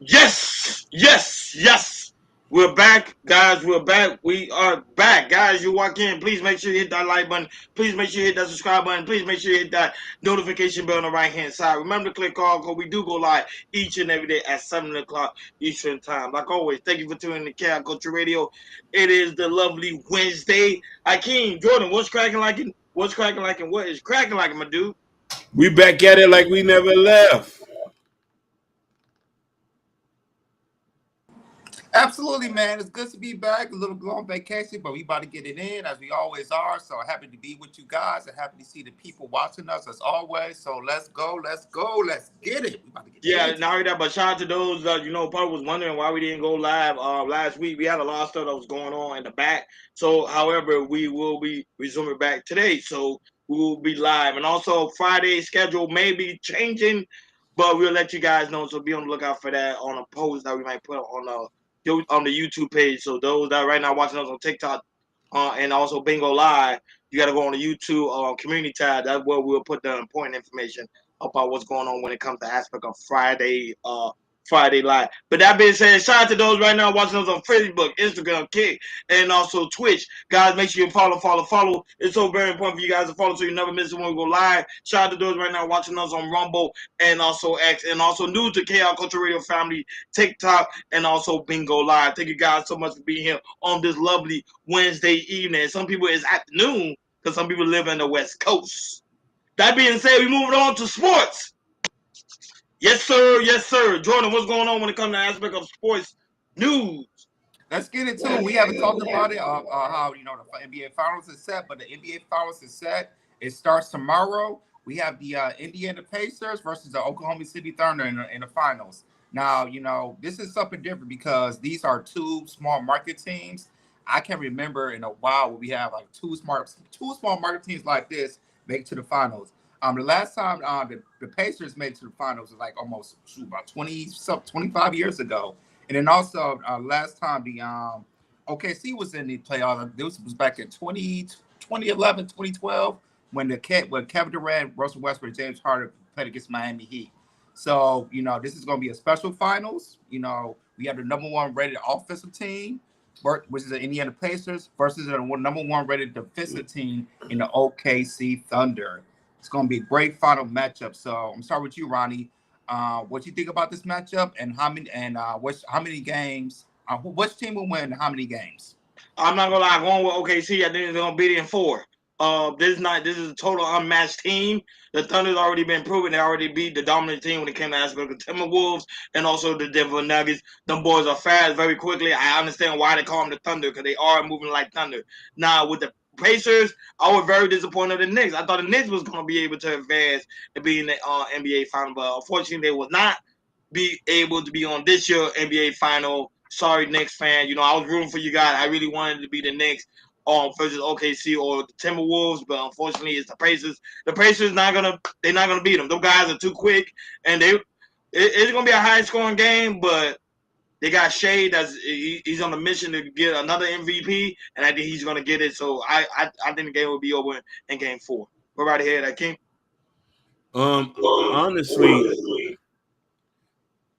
Yes, yes, yes. We're back, guys. We're back. We are back, guys. You walk in. Please make sure you hit that like button. Please make sure you hit that subscribe button. Please make sure you hit that notification bell on the right hand side. Remember to click all because we do go live each and every day at 7 o'clock Eastern time. Like always, thank you for tuning in to Chaos Culture Radio. It is the lovely Wednesday. Akeem, Jordan, what's cracking like? What's cracking like? And what is cracking like, my dude? We back at it like we never left. Absolutely, man. It's good to be back. A little long vacation, but we about to get it in as we always are. So happy to be with you guys and happy to see the people watching us as always. So let's go, let's go, let's get it. We about to get Yeah, into not it. only that, but shout out to those probably was wondering why we didn't go live last week. We had a lot of stuff that was going on in the back. So, however, we will be resuming back today. So we will be live, and also Friday schedule may be changing, but we'll let you guys know. So be on the lookout for that on a post that we might put on the YouTube page. So those that right now watching us on TikTok and also Bingo Live, you got to go on the YouTube community tab. That's where we'll put the important information about what's going on when it comes to aspect of Friday Live. But that being said, shout out to those right now watching us on Facebook, Instagram, Kick, and also Twitch. Guys, make sure you follow. It's so very important for you guys to follow so you never miss it when we go live. Shout out to those right now watching us on Rumble and also X, and also new to KR Culture Radio family, TikTok, and also Bingo Live. Thank you guys so much for being here on this lovely Wednesday evening. Some people it's afternoon because some people live in the West Coast. That being said, we moving on to sports. Yes, sir. Yes, sir. Jordan, what's going on when it comes to aspect of sports news? Let's get into it. We haven't talked about it. How the NBA Finals is set, but the NBA Finals is set. It starts tomorrow. We have the Indiana Pacers versus the Oklahoma City Thunder in the finals. Now, this is something different because these are two small market teams. I can remember in a while when we have like two small market teams like this make it to the finals. The last time the Pacers made it to the finals was like almost about 25 years ago. And then also last time the OKC was in the playoffs, this was back in 2011, 2012, when Kevin Durant, Russell Westbrook, James Harden played against Miami Heat. So, this is going to be a special finals. We have the number one rated offensive team, which is the Indiana Pacers, versus the number one rated defensive team in the OKC Thunder. It's going to be a great final matchup. So I'm starting with you, Ronnie. What you think about this matchup, and how many games? Which team will win? How many games? I'm not gonna lie, going with OKC, I think it's gonna beat it in four. This is a total unmatched team. The Thunder's already been proven; they already beat the dominant team when it came to aspect of the Timberwolves and also the Denver Nuggets. Them boys are fast very quickly. I understand why they call them the Thunder because they are moving like thunder. Now with the Pacers, I was very disappointed in the Knicks. I thought the Knicks was gonna be able to advance and be in the NBA final, but unfortunately, they was not be able to be on this year NBA final. Sorry, Knicks fan. I was rooting for you guys. I really wanted to be the Knicks versus OKC or the Timberwolves, but unfortunately, it's the Pacers. The Pacers they're not gonna beat them. Those guys are too quick, and it's gonna be a high scoring game, but they got Shea. He's on a mission to get another MVP, and I think he's gonna get it. So I think the game will be over in game four. Go right ahead, King. Honestly,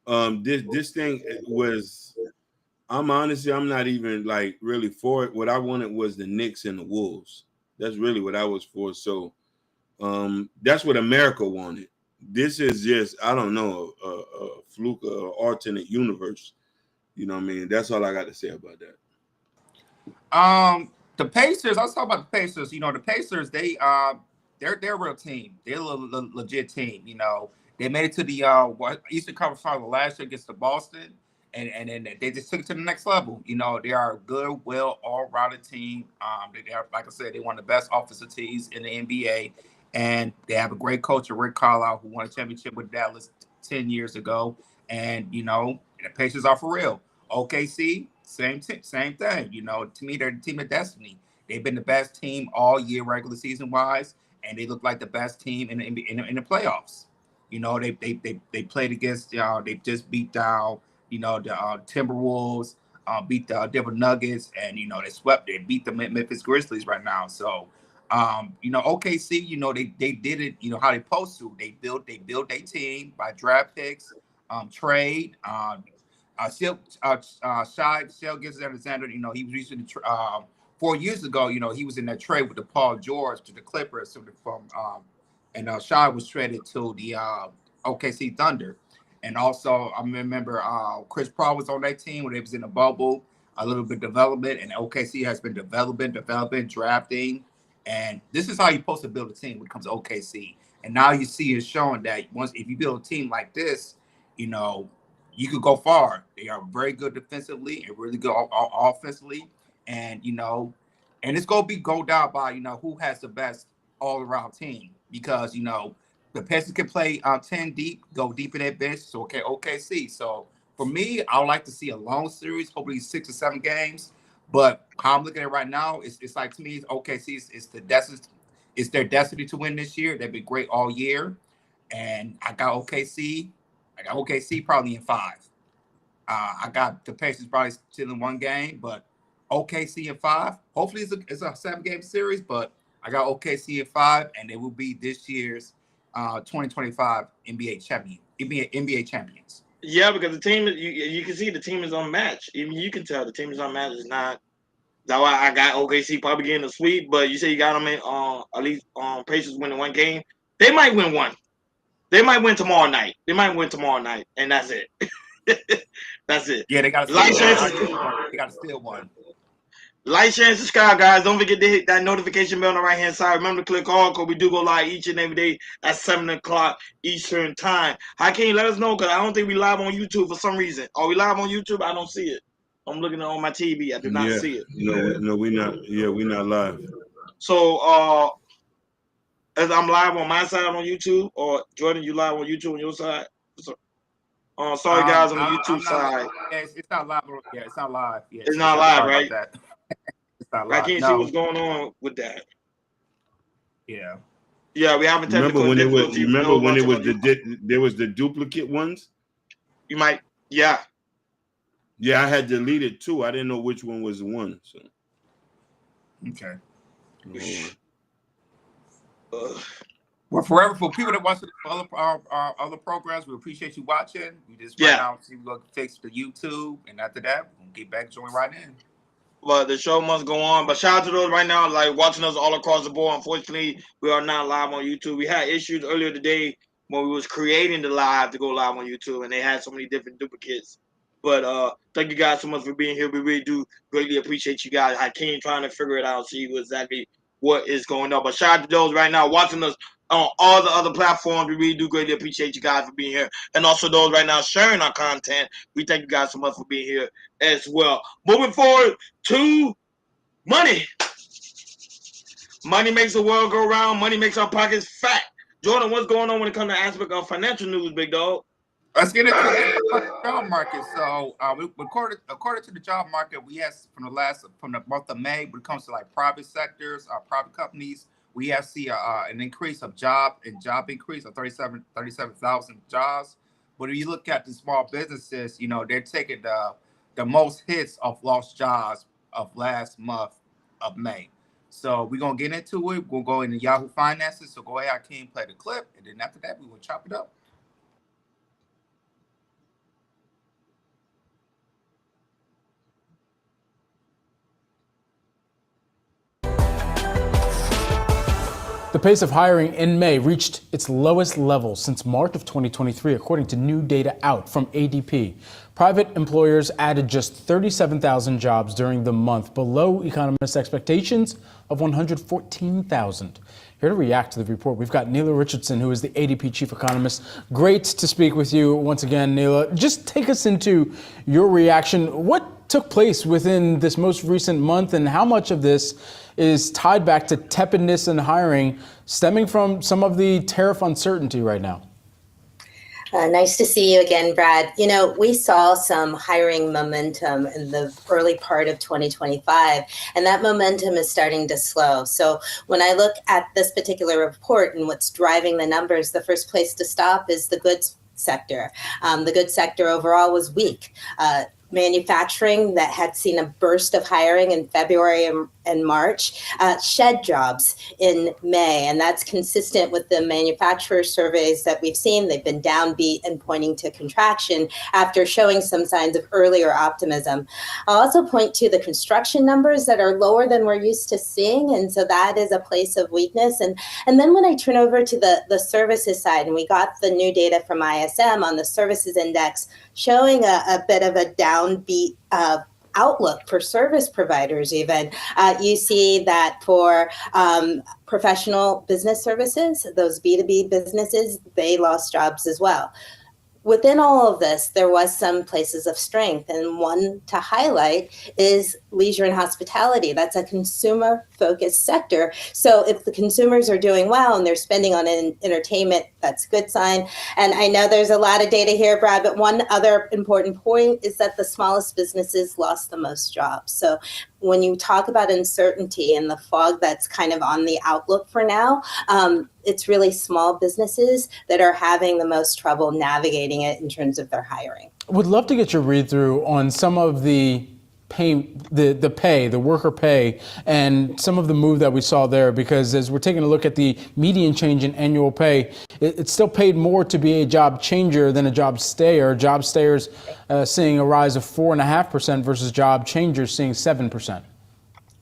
this thing was. I'm not even like really for it. What I wanted was the Knicks and the Wolves. That's really what I was for. So that's what America wanted. This is just I don't know a fluke, alternate universe. You know what I mean? That's all I got to say about that. The Pacers. I was talking about the Pacers. The Pacers. They're a real team. They're a legit team. They made it to the Eastern Conference Final last year against the Boston, and then they just took it to the next level. They are a good, well, all-rounded team. They are, like I said, they're one of the best offensive teams in the NBA, and they have a great coach, Rick Carlisle, who won a championship with Dallas 10 years ago. And the Pacers are for real. OKC, same thing. To me, they're the team of destiny. They've been the best team all year, regular season wise, and they look like the best team in the playoffs. They played against. They just beat down. The Timberwolves, beat the Denver Nuggets, and they beat the Memphis Grizzlies right now. So, OKC, they did it. How they supposed to. They built their team by draft picks. trade. Shai Gilgeous-Alexander, you know, he was recently 4 years ago, you know, he was in that trade with the Paul George to the Clippers and Shai was traded to the OKC Thunder. And also, I remember Chris Paul was on that team when they was in the bubble, a little bit development, and OKC has been developing, drafting. And this is how you're supposed to build a team when it comes to OKC. And now you see it showing that if you build a team like this, you know, you could go far. They are very good defensively and really good offensively. And, you know, and it's going to go down by, you know, who has the best all-around team. Because, you know, the Pistons can play 10 deep, go deep in that bench. So, OKC. So, for me, I would like to see a long series, hopefully 6 or 7 games. But how I'm looking at it right now, it's like, to me, OKC it's their destiny to win this year. They've been great all year. And I got OKC probably in 5. I got the Pacers probably still in 1 game, but OKC in 5. Hopefully it's a 7-game series, but I got OKC in 5, and they will be this year's 2025 NBA champions. Yeah, because the team, you can see the team is unmatched. Even you can tell the team is unmatched. It's not. That's why I got OKC probably getting a sweep. But you say you got them in at least Pacers winning 1 game. They might win 1. They might win tomorrow night. And that's it. That's it. Yeah, they got to steal one. Like, share, and subscribe, guys. Don't forget to hit that notification bell on the right-hand side. Remember to click all, because we do go live each and every day at 7 o'clock Eastern time. Hakeem, let us know, because I don't think we live on YouTube for some reason. Are we live on YouTube? I don't see it. I'm looking on my TV. I do not see it. No, we're not. Yeah, we're not live. So, as I'm live on my side on YouTube, or Jordan, you live on YouTube on your side? Sorry, guys, on the YouTube side. It's not live. Yeah, it's not live. Yeah, it's not live, right? It's not live. I can't see what's going on with that. Yeah. Yeah, we haven't remember when there was the duplicate ones? You might, yeah. Yeah, I had deleted 2. I didn't know which one was the one. So. Okay. Well, forever for people that watch our other programs, we appreciate you watching. We just right now see we're gonna fix the YouTube, and after that, we'll get back join right in. Well, the show must go on. But shout out to those right now, like watching us all across the board. Unfortunately, we are not live on YouTube. We had issues earlier today when we was creating the live to go live on YouTube, and they had so many different duplicates. But thank you guys so much for being here. We really do greatly appreciate you guys. I came trying to figure it out, see exactly what is going on. But shout out to those right now watching us on all the other platforms. We really do greatly appreciate you guys for being here. And also those right now sharing our content. We thank you guys so much for being here as well. Moving forward to money. Money makes the world go round. Money makes our pockets fat. Jordan, what's going on when it comes to aspect of financial news, big dog? Let's get into the job market. So, according to the job market, we have from the month of May, when it comes to like private sectors, private companies, we have seen an increase of job increase of 37,000 jobs. But if you look at the small businesses, you know, they're taking the most hits of lost jobs of last month of May. So we're gonna get into it. We'll go into Yahoo Finances. So go ahead, Hakeem, play the clip, and then after that, we will chop it up. The pace of hiring in May reached its lowest level since March of 2023, according to new data out from ADP. Private employers added just 37,000 jobs during the month, below economists' expectations of 114,000. Here to react to the report, we've got Neela Richardson, who is the ADP chief economist. Great to speak with you once again, Neela. Just take us into your reaction. What took place within this most recent month, and how much of this is tied back to tepidness in hiring stemming from some of the tariff uncertainty right now? Nice to see you again, Brad. You know, we saw some hiring momentum in the early part of 2025, and that momentum is starting to slow. So when I look at this particular report and what's driving the numbers, the first place to stop is the goods sector. The goods sector overall was weak. manufacturing that had seen a burst of hiring in February and March shed jobs in May. And that's consistent with the manufacturer surveys that we've seen. They've been downbeat and pointing to contraction after showing some signs of earlier optimism. I'll also point to the construction numbers that are lower than we're used to seeing. And so that is a place of weakness. And then when I turn over to the services side, and we got the new data from ISM on the services index showing a bit of a downbeat outlook for service providers even. You see that for professional business services, those B2B businesses, they lost jobs as well. Within all of this, there was some places of strength, and one to highlight is leisure and hospitality. That's a consumer-focused sector. So if the consumers are doing well and they're spending on entertainment, that's a good sign. And I know there's a lot of data here, Brad, but one other important point is that the smallest businesses lost the most jobs. So when you talk about uncertainty and the fog that's kind of on the outlook for now, it's really small businesses that are having the most trouble navigating it in terms of their hiring. Would love to get your read through on some of the the worker pay, and some of the move that we saw there, because as we're taking a look at the median change in annual pay, it's still paid more to be a job changer than a job stayer. Job stayers seeing a rise of 4.5% versus job changers seeing 7%.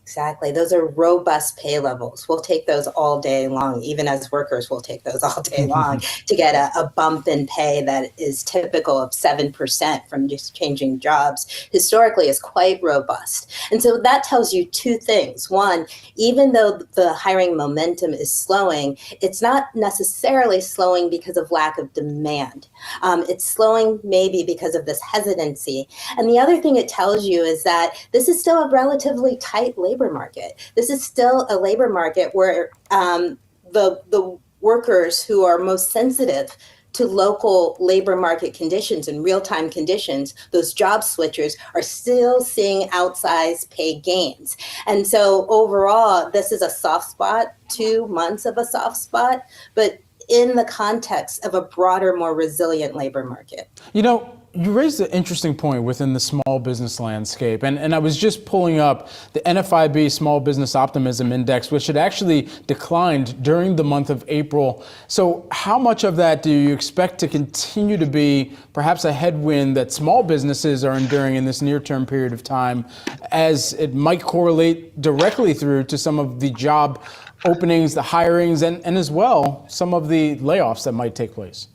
Exactly. Those are robust pay levels. We'll take those all day long. Even as workers, we'll take those all day long to get a bump in pay that is typical of 7% from just changing jobs. Historically is quite robust. And so that tells you two things. One, even though the hiring momentum is slowing, it's not necessarily slowing because of lack of demand. It's slowing maybe because of this hesitancy. And the other thing it tells you is that this is still a relatively tight labor market. This is still a labor market where the workers who are most sensitive to local labor market conditions and real-time conditions, those job switchers, are still seeing outsized pay gains. And so overall, this is a soft spot, 2 months of a soft spot, but in the context of a broader, more resilient labor market. You know, you raised an interesting point within the small business landscape, and I was just pulling up the NFIB Small Business Optimism Index, which had actually declined during the month of April. So how much of that do you expect to continue to be perhaps a headwind that small businesses are enduring in this near-term period of time, as it might correlate directly through to some of the job openings, the hirings, and as well some of the layoffs that might take place?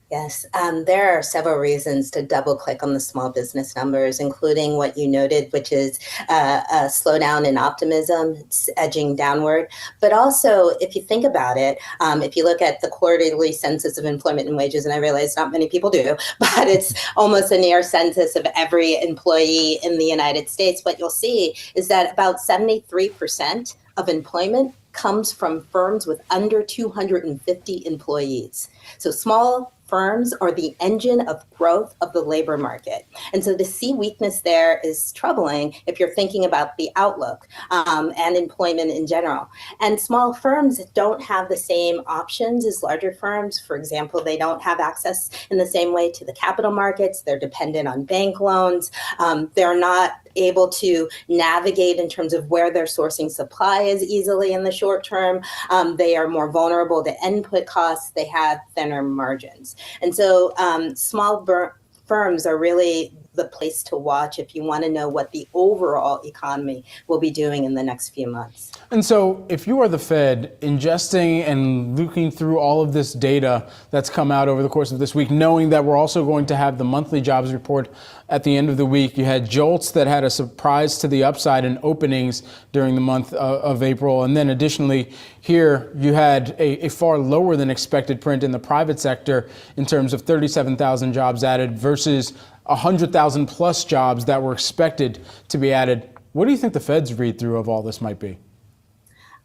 Yes, there are several reasons to double click on the small business numbers, including what you noted, which is a slowdown in optimism. It's edging downward. But also, if you think about it, if you look at the quarterly census of employment and wages, and I realize not many people do, but it's almost a near census of every employee in the United States, what you'll see is that about 73% of employment comes from firms with under 250 employees. So small firms are the engine of growth of the labor market. And so to see weakness there is troubling if you're thinking about the outlook and employment in general. And small firms don't have the same options as larger firms. For example, they don't have access in the same way to the capital markets. They're dependent on bank loans. They're not able to navigate in terms of where they're sourcing supply as easily in the short term. They are more vulnerable to input costs. They have thinner margins. And so small firms are really the place to watch if you want to know what the overall economy will be doing in the next few months. And so if you are the Fed, ingesting and looking through all of this data that's come out over the course of this week, knowing that we're also going to have the monthly jobs report at the end of the week, you had JOLTS that had a surprise to the upside in openings during the month of April. And then additionally, here you had a far lower than expected print in the private sector in terms of 37,000 jobs added versus 100,000 plus jobs that were expected to be added. What do you think the Fed's read through of all this might be?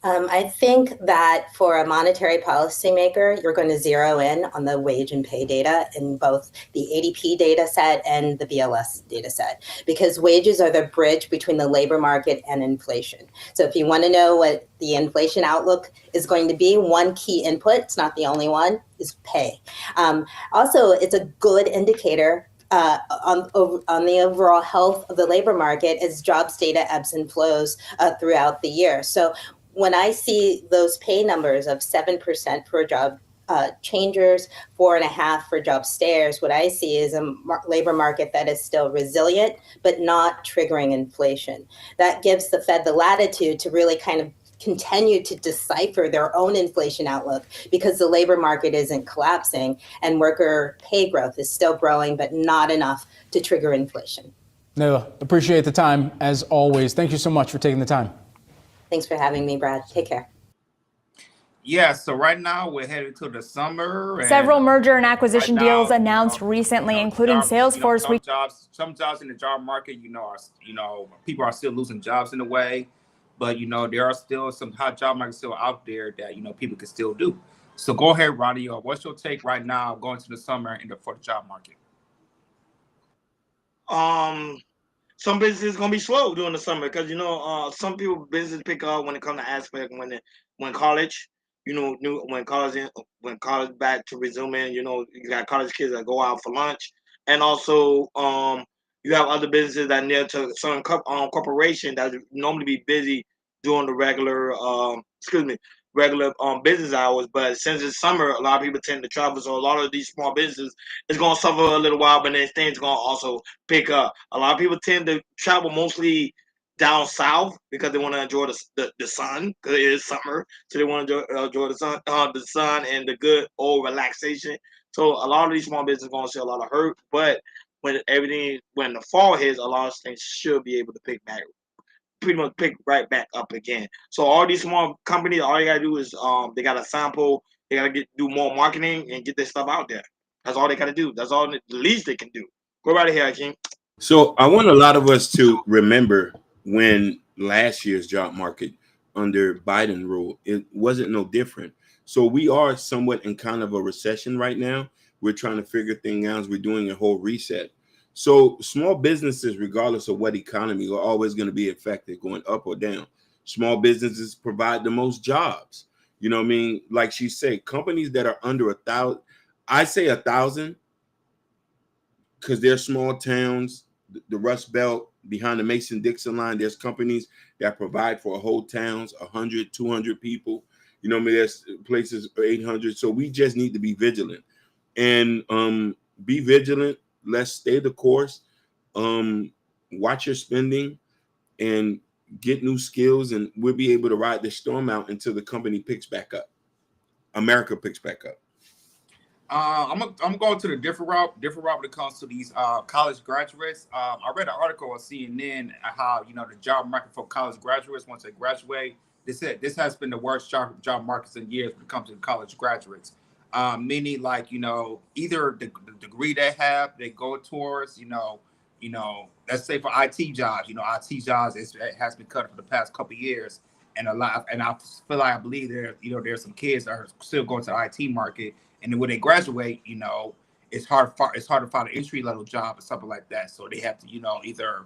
I think that for a monetary policymaker, you're going to zero in on the wage and pay data in both the ADP data set and the BLS data set, because wages are the bridge between the labor market and inflation. So if you want to know what the inflation outlook is going to be, one key input, it's not the only one, is pay. Also, it's a good indicator on the overall health of the labor market as jobs data ebbs and flows throughout the year. So when I see those pay numbers of 7% for job changers, 4.5% for job stayers, what I see is a labor market that is still resilient, but not triggering inflation. That gives the Fed the latitude to really kind of continue to decipher their own inflation outlook, because the labor market isn't collapsing and worker pay growth is still growing, but not enough to trigger inflation. Nayla, appreciate the time as always. Thank you so much for taking the time. Thanks for having me, Brad. Take care. Yeah, so right now we're headed to the summer. Several merger and acquisition deals announced recently, including Salesforce. Some jobs in the job market, people are still losing jobs in a way, but there are still some hot job markets still out there that people can still do. So go ahead, Rony. What's your take right now going to the summer for the job market? Some businesses gonna be slow during the summer because some people business pick up when it comes to aspect when college, when college back to resuming, you got college kids that go out for lunch, and also you have other businesses that near to certain corporation that normally be busy during the regular business hours. But since it's summer, a lot of people tend to travel, so a lot of these small businesses is gonna suffer a little while, but then things gonna also pick up. A lot of people tend to travel mostly down south because they want to enjoy the sun, because it is summer, so they want to enjoy the sun and the good old relaxation. So a lot of these small businesses gonna see a lot of hurt, but when the fall hits, a lot of things should be able to pretty much pick right back up again. So all these small companies, all you gotta do is they gotta sample, they gotta do more marketing and get their stuff out there. That's all they gotta do. That's all the least they can do. Go right ahead, Hakeem. So I want a lot of us to remember when last year's job market under Biden rule, it wasn't no different. So we are somewhat in kind of a recession right now. We're trying to figure things out. We're doing a whole reset. So small businesses, regardless of what economy, are always going to be affected, going up or down. Small businesses provide the most jobs. You know what I mean? Like she said, companies that are under 1,000, I say 1,000 because they're small towns, the Rust Belt, behind the Mason-Dixon line. There's companies that provide for a whole towns, 100, 200 people. You know what I mean? There's places 800. So we just need to be vigilant and be vigilant. Let's stay the course. Watch your spending and get new skills, and we'll be able to ride the storm out until the company picks back up. America picks back up. I'm going to the different route when it comes to these college graduates. I read an article on CNN how the job market for college graduates once they graduate. This has been the worst job markets in years when it comes to college graduates. Meaning like either the degree they have, they go towards let's say for IT jobs. IT jobs it has been cut for the past couple of years, and I believe there's some kids that are still going to the IT market. And then when they graduate, it's hard to find an entry level job or something like that. So they have to, either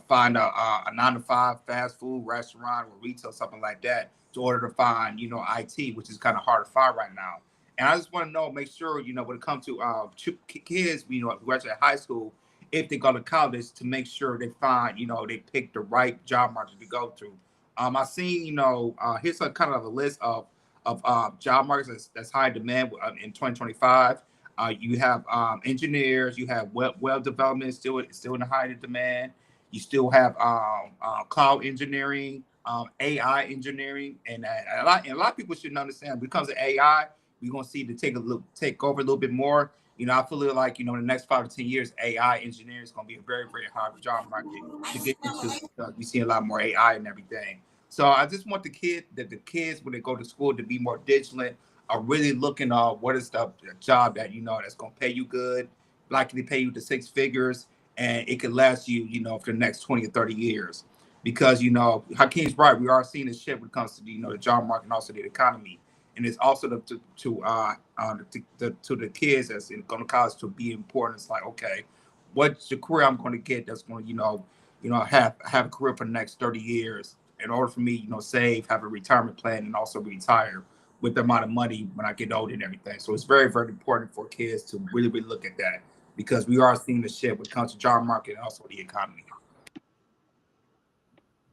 find a 9-to-5 fast food restaurant or retail, something like that, in order to find IT, which is kind of hard to find right now. And I just want to make sure when it comes to kids, who graduate high school, if they go to college, to make sure they find they pick the right job market to go to. I've seen here's a kind of a list of job markets that's high demand in 2025. You have engineers, you have web development still in the high demand. You still have cloud engineering, AI engineering, and a lot of people should understand when it comes to AI, we're gonna see it take over a little bit more. I feel like in the next 5 to 10 years, AI engineering is gonna be a very, very hard job market to get into. We see a lot more AI and everything. So I just want the kids when they go to school to be more vigilant, are really looking at what is the job that that's gonna pay you good, likely to pay you the 6 figures, and it could last you for the next 20 or 30 years. Because Hakeem's right, we are seeing this shit when it comes to the job market and also the economy, and it's also to the kids that's going to college to be important. It's like, okay, what's the career I'm going to get that's going to have a career for the next 30 years in order for me save, have a retirement plan, and also retire with the amount of money when I get old and everything. So it's very, very important for kids to really, really look at that. because we are seeing the shit when it comes to job market and also the economy.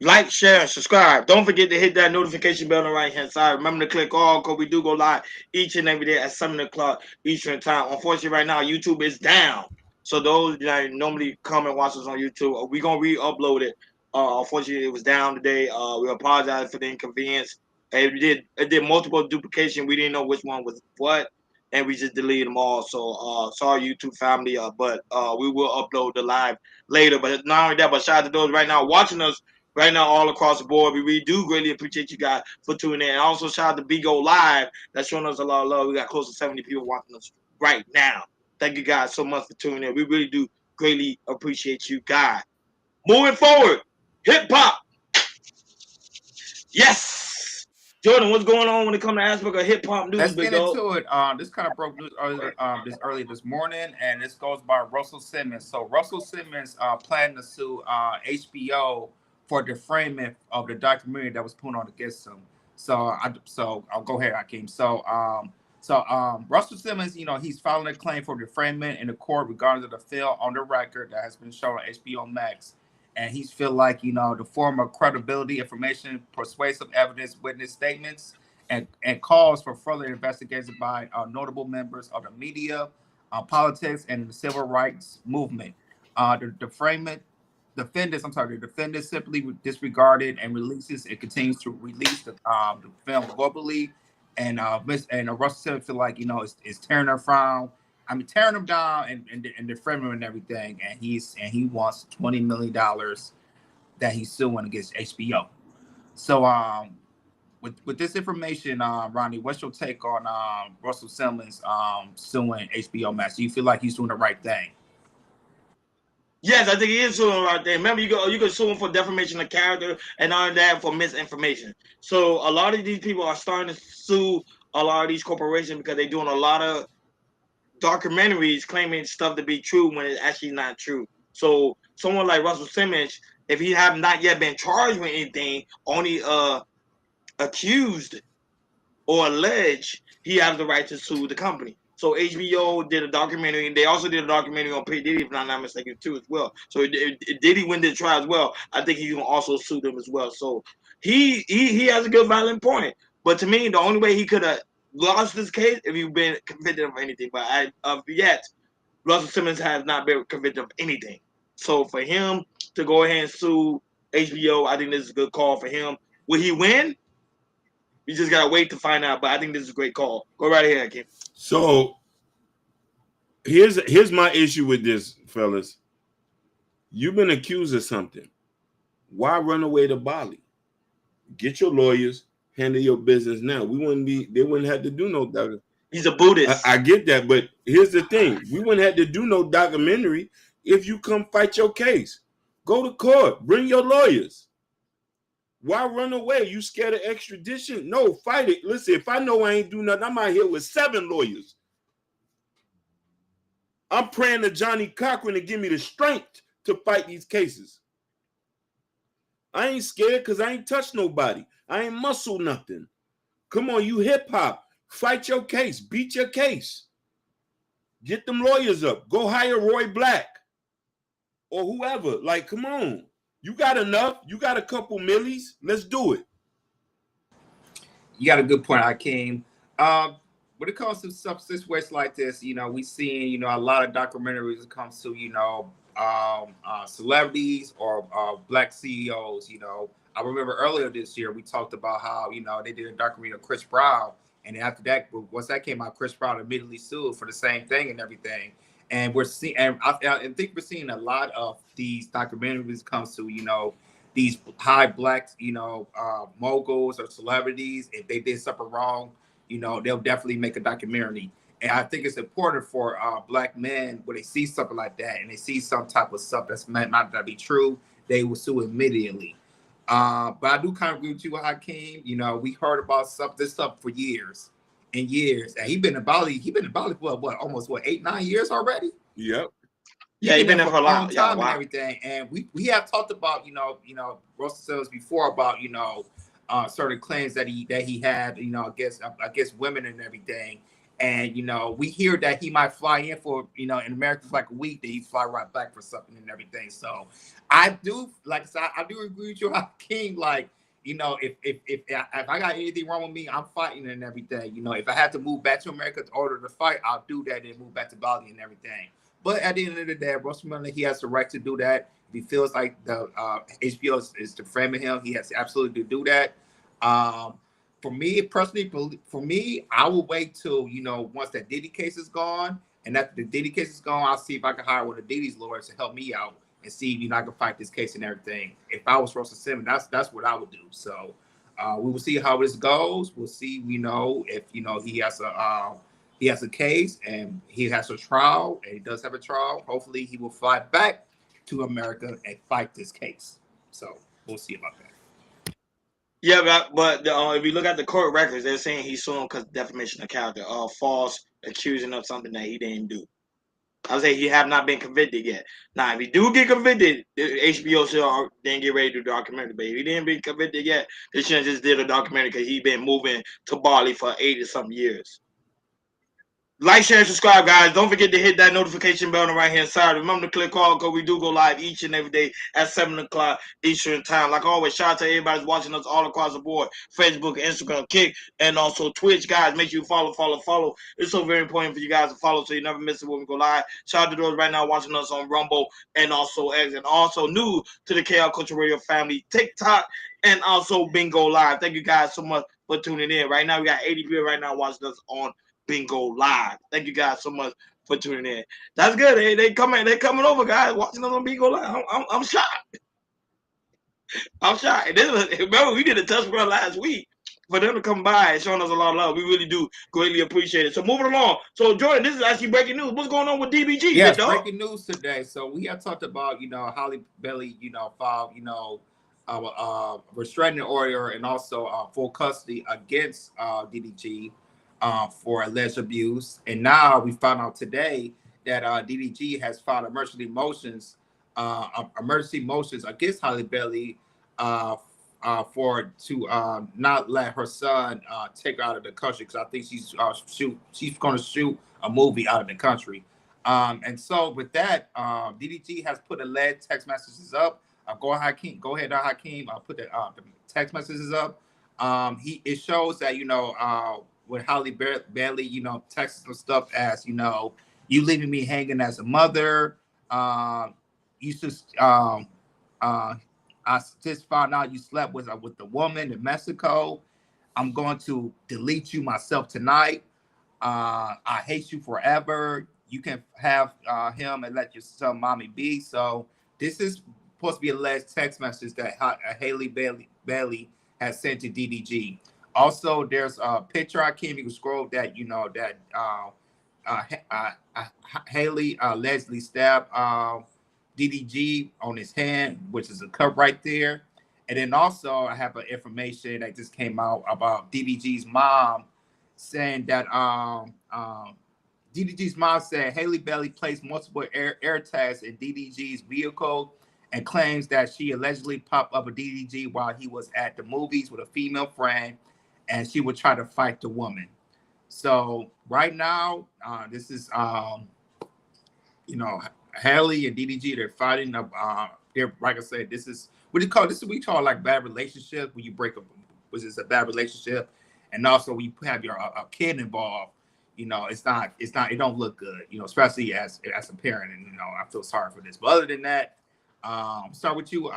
Like, share, and subscribe. Don't forget to hit that notification bell on the right-hand side. Remember to click all, because we do go live each and every day at 7 o'clock Eastern time. Unfortunately, right now, YouTube is down. So those that normally come and watch us on YouTube, we're going to re-upload it. Unfortunately, it was down today. We apologize for the inconvenience. It did multiple duplication. We didn't know which one was what, and we just deleted them all. So sorry, YouTube family, but we will upload the live later. But not only that, but shout out to those right now watching us right now all across the board. We really do greatly appreciate you guys for tuning in. And also shout out to Bigo Live that's showing us a lot of love. We got close to 70 people watching us right now. Thank you guys so much for tuning in. We really do greatly appreciate you guys. Moving forward, hip hop. Yes. Jordan, what's going on when it comes to aspect of hip hop news? Let's get into it. This kind of broke news early this morning, and this goes by Russell Simmons. So Russell Simmons planned to sue HBO for defamation of the documentary that was put on against him. So I'll go ahead, Hakeem. So Russell Simmons, he's filing a claim for defamation in the court regarding the film On the Record that has been shown on HBO Max. And he's feel like, the form of credibility, information, persuasive evidence, witness statements, and calls for further investigation by notable members of the media, politics, and the civil rights movement. The defendant simply disregarded and releases. It continues to release the film globally, and Russell Simmons feel like it's tearing her from. Tearing him down and defaming him and everything, and he wants $20 million that he's suing against HBO. So with this information, Ronnie, what's your take on Russell Simmons suing HBO Max? Do you feel like he's doing the right thing? Yes, I think he is suing the right thing. Remember, you can sue him for defamation of character and all that for misinformation. So a lot of these people are starting to sue a lot of these corporations because they're doing a lot of documentaries claiming stuff to be true when it's actually not true. So someone like Russell Simmons, if he have not yet been charged with anything, only accused or alleged, he has the right to sue the company. So HBO did a documentary, and they also did a documentary on P. Diddy, if I'm not mistaken, too, as well. So Diddy win the trial as well. I think he's gonna also sue them as well. So he has a good violent point. But to me, the only way he could have lost this case if you've been convicted of anything, but yet Russell Simmons has not been convicted of anything. So for him to go ahead and sue HBO, I think this is a good call for him. Will he win? We just gotta wait to find out. But I think this is a great call. Go right ahead, Kim. So here's my issue with this, fellas. You've been accused of something. Why run away to Bali? Get your lawyers. Handle your business now. They wouldn't have to do no documentary. He's a Buddhist. I get that, but here's the thing. We wouldn't have to do no documentary if you come fight your case. Go to court. Bring your lawyers. Why run away? You scared of extradition? No, fight it. Listen, if I know I ain't do nothing, I'm out here with 7 lawyers. I'm praying to Johnny Cochran to give me the strength to fight these cases. I ain't scared because I ain't touched nobody. I ain't muscle nothing. Come on, you hip hop. Fight your case. Beat your case. Get them lawyers up. Go hire Roy Black or whoever. Like, come on. You got enough. You got a couple millies. Let's do it. You got a good point, Hakeem. When it comes to situations like this, we see, a lot of documentaries when it comes to, celebrities or black CEOs. I remember earlier this year we talked about how they did a documentary of Chris Brown, and after that, once that came out, Chris Brown immediately sued for the same thing and everything. And we're seeing, and I think we're seeing a lot of these documentaries when it comes to these high black moguls or celebrities. If they did something wrong, they'll definitely make a documentary. And I think it's important for black men when they see something like that and they see some type of stuff that's meant not to be true, they will sue immediately. But I do kind of agree with you, Hakeem. We heard about this stuff for years and years. And he's been in Bali for almost 8-9 years already? Yep. Yeah, he's been there for a long time and everything. And we have talked about, Russell Simmons before about, certain claims that he had, against women and everything. And we hear that he might fly in for in America for like a week, then he fly right back for something and everything. So I do, like I said, I do agree with you, King. Like, if I got anything wrong with me, I'm fighting and everything. If I have to move back to America in order to fight, I'll do that and move back to Bali and everything. But at the end of the day, Russell Miller, he has the right to do that. If he feels like the HBO is defaming him, he has absolutely to do that. For me personally, I will wait till once that Diddy case is gone, and after the Diddy case is gone, I'll see if I can hire one of Diddy's lawyers to help me out and see if I can fight this case and everything. If I was Russell Simmons, that's what I would do. So we will see how this goes. We'll see. If he has a case and he has a trial, and he does have a trial. Hopefully, he will fly back to America and fight this case. So we'll see about that. Yeah, but if you look at the court records, they're saying he's suing because defamation of character, false accusing of something that he didn't do. I would say he have not been convicted yet. Now, if he do get convicted, HBO should then get ready to do a documentary. But if he didn't be convicted yet, they should have just did a documentary because he been moving to Bali for 80-something years. Like, share, and subscribe, guys. Don't forget to hit that notification bell on the right-hand side. Remember to click all because we do go live each and every day at 7 o'clock Eastern time. Like always, shout out to everybody who's watching us all across the board. Facebook, Instagram, Kick, and also Twitch, guys. Make sure you follow. It's so very important for you guys to follow so you never miss it when we go live. Shout out to those right now watching us on Rumble and also X. And also new to the KL Culture Radio family, TikTok, and also Bingo Live. Thank you guys so much for tuning in. Right now, we got 80 people right now watching us on Bingo Live. Thank you guys so much for tuning in. That's good. They coming over, guys, watching us on Bingo Live. I'm shocked. I'm shocked. Remember, we did a test run last week. For them to come by and showing us a lot of love, we really do greatly appreciate it. So moving along. So Jordan, this is actually breaking news. What's going on with DBG? Yes, breaking news today. So we have talked about Halle Bailey filed restraining order and also full custody against DDG. For alleged abuse, and now we found out today that DDG has filed emergency motions against Halle Bailey to not let her son take her out of the country, because I think she's going to shoot a movie out of the country. And so with that, DDG has put alleged text messages up. Go ahead, Hakeem. I'll put the text messages up. It shows that with Halle Bailey, texts some stuff as, you leaving me hanging as a mother. I just found out you slept with the woman in Mexico. I'm going to delete you myself tonight. I hate you forever. You can have him and let your son mommy be. So this is supposed to be alleged text message that Halle Bailey has sent to DDG. Also, there's a picture I can't even scroll that Haley allegedly stabbed DDG on his hand, which is a cut right there. And then also I have an information that just came out about DDG's mom saying that DDG's mom said Halle Bailey placed multiple air tags in DDG's vehicle and claims that she allegedly popped up a DDG while he was at the movies with a female friend, and she would try to fight the woman. So right now, this is, Halle and DDG, they're fighting. They're, like I said, this is what we call like bad relationship, when you break up, which is a bad relationship. And also when you have your a kid involved, it don't look good, especially as a parent. And, I feel sorry for this. But other than that, start with you,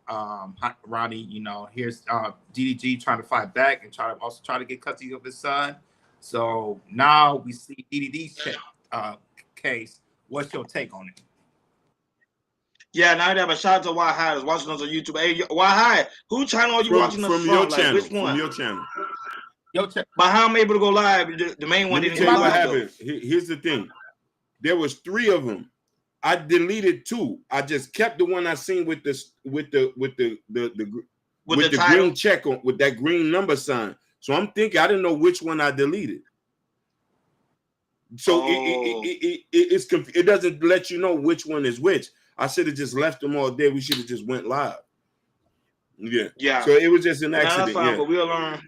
Rony. Here's DDG trying to fight back and try to get custody of his son. So now we see DDD's case. What's your take on it? Yeah, now they have a shout out to Why High is watching us on YouTube. Hey, Why High, who channel are you watching us from? Your channel. Which one? From your channel. But how I'm able to go live? The main one. Let me tell you what happened. Here's the thing. There was 3 of them. I deleted 2. I just kept the one I seen with the green check on, with that green number sign. So I'm thinking I didn't know which one I deleted. So it doesn't let you know which one is which. I should have just left them all there. We should have just went live. Yeah. So it was just an accident. That's fine, but we'll learn.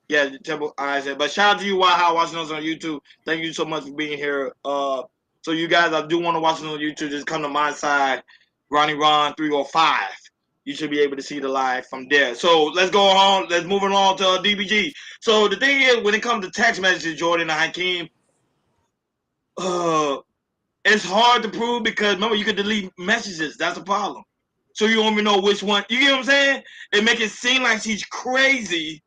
Yeah, the Temple Isaac. But shout out to you, Wow, watching us on YouTube. Thank you so much for being here. So you guys, I do want to watch us on YouTube. Just come to my side, Ronnie Ron 305. You should be able to see the live from there. So let's go on. Let's move on to DBG. So the thing is, when it comes to text messages, Jordan and Hakeem, it's hard to prove because remember you can delete messages. That's the problem. So you don't even know which one. You get what I'm saying? It make it seem like she's crazy,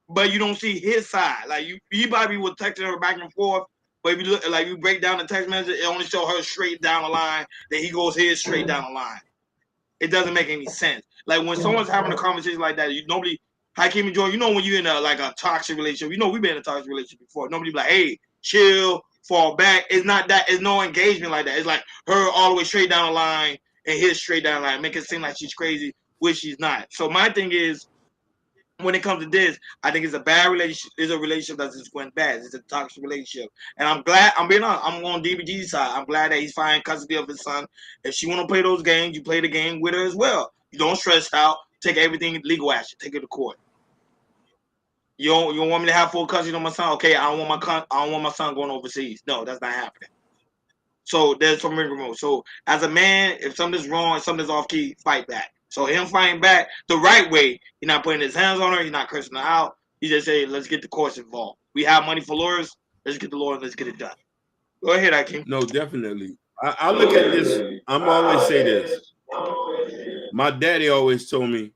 but you don't see his side. Like you probably was texting her back and forth, but if you look, like you break down the text message, it only show her straight down the line. Then he goes his straight down the line. It doesn't make any sense. Like when someone's having a conversation like that, nobody. Hakeem and Jordan, you know when you're in a toxic relationship, you know we've been in a toxic relationship before. Nobody be like, hey, chill, fall back. It's not that. It's no engagement like that. It's like her all the way straight down the line and his straight down the line, make it seem like she's crazy, which she's not. So my thing is, when it comes to this, I think it's a bad relationship. It's a relationship that just went bad. It's a toxic relationship. And I'm glad, I'm being honest, I'm on DBG's side. I'm glad that he's finding custody of his son. If she want to play those games, you play the game with her as well. You don't stress out. Take everything legal action. Take it to court. You don't want me to have full custody of my son? Okay, I don't want my son going overseas. No, that's not happening. So there's some wiggle. So as a man, if something's wrong, something's off key, fight back. So him fighting back the right way, he's not putting his hands on her, he's not cursing her out. He just say, let's get the courts involved. We have money for lawyers, let's get the lawyers, let's get it done. Go ahead, Akeem. No, definitely. I look at this. I'm always say this. My daddy always told me,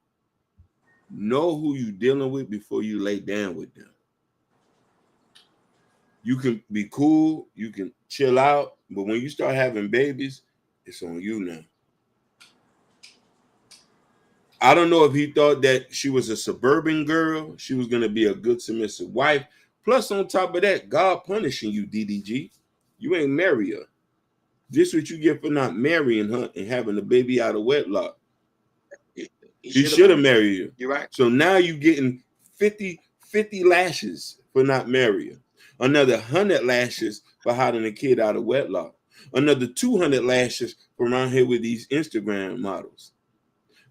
know who you dealing with before you lay down with them. You can be cool, you can chill out, but when you start having babies, it's on you now. I don't know if he thought that she was a suburban girl, she was going to be a good submissive wife. Plus, on top of that, God punishing you, DDG. You ain't marry her. This what you get for not marrying her and having a baby out of wedlock. He should have married you. You're right. So now you getting 50 lashes for not marrying. Another 100 lashes for hiding a kid out of wedlock. Another 200 lashes for around here with these Instagram models.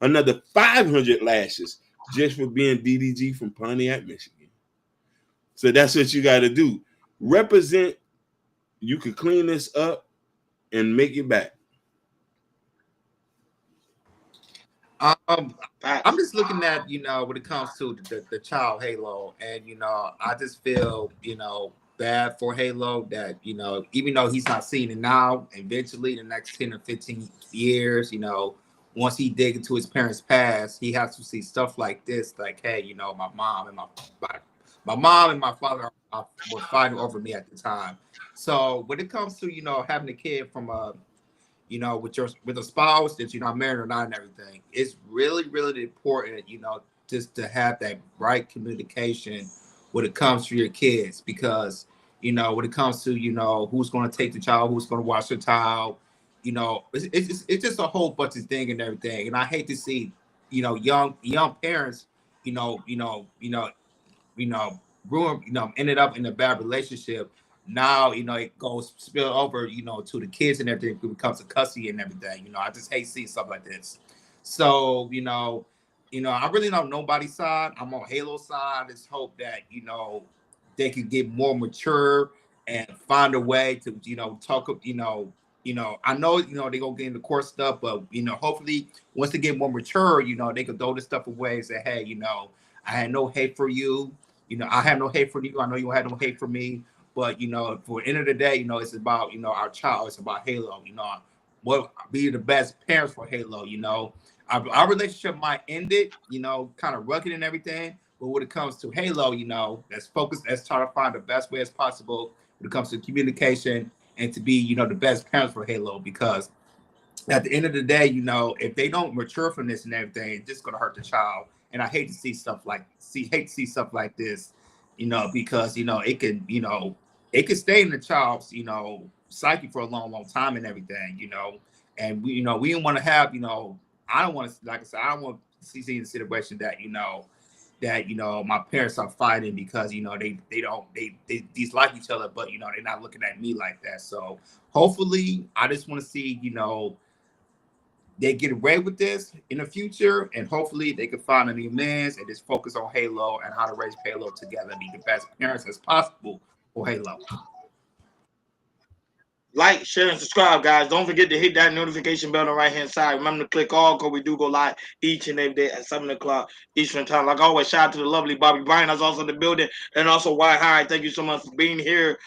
Another 500 lashes just for being DDG from Pontiac, Michigan. So that's what you got to do. Represent. You could clean this up and make it back. I'm just looking at, when it comes to the child Halo, and, I just feel, bad for Halo that, even though he's not seeing it now, eventually the next 10 or 15 years, once he dig into his parents' past, he has to see stuff like this, like, hey, my mom and my father were fighting over me at the time. So when it comes to, having a kid from with a spouse that you're not married or not and everything, it's really, really important, just to have that right communication when it comes to your kids, because, when it comes to, who's going to take the child, who's going to watch the child, it's just a whole bunch of things and everything. And I hate to see, young parents, ruin, ended up in a bad relationship. Now, it goes spill over, to the kids and everything. It becomes a custody and everything. I just hate seeing stuff like this. So, I really don't know nobody's side. I'm on Halo's side. I just hope that, they could get more mature and find a way to, talk, I know, they're going to get into court stuff, but, hopefully once they get more mature, they can throw this stuff away and say, hey, I had no hate for you. I have no hate for you. I know you had no hate for me. But, for the end of the day, it's about, our child. It's about Halo. What be the best parents for Halo. Our relationship might end it, kind of rugged and everything. But when it comes to Halo, let's focus. Let's try to find the best way as possible when it comes to communication and to be, the best parents for Halo. Because at the end of the day, if they don't mature from this and everything, it's just going to hurt the child. And I hate to see stuff like this, because, it can stay in the child's, psyche for a long, long time and everything, and we don't want to have, I don't want to, like I said, I don't want to see the situation that, my parents are fighting because, they dislike each other, but, they're not looking at me like that. So hopefully I just want to see, they get away with this in the future, and hopefully they can find a new lens and just focus on Halo and how to raise Halo together and be the best parents as possible for Halo. Like, share, and subscribe, guys. Don't forget to hit that notification bell on the right-hand side. Remember to click all, because we do go live each and every day at 7 o'clock Eastern Time. Like always, shout out to the lovely Bobby Bryan, that's also in the building, and also White High. Thank you so much for being here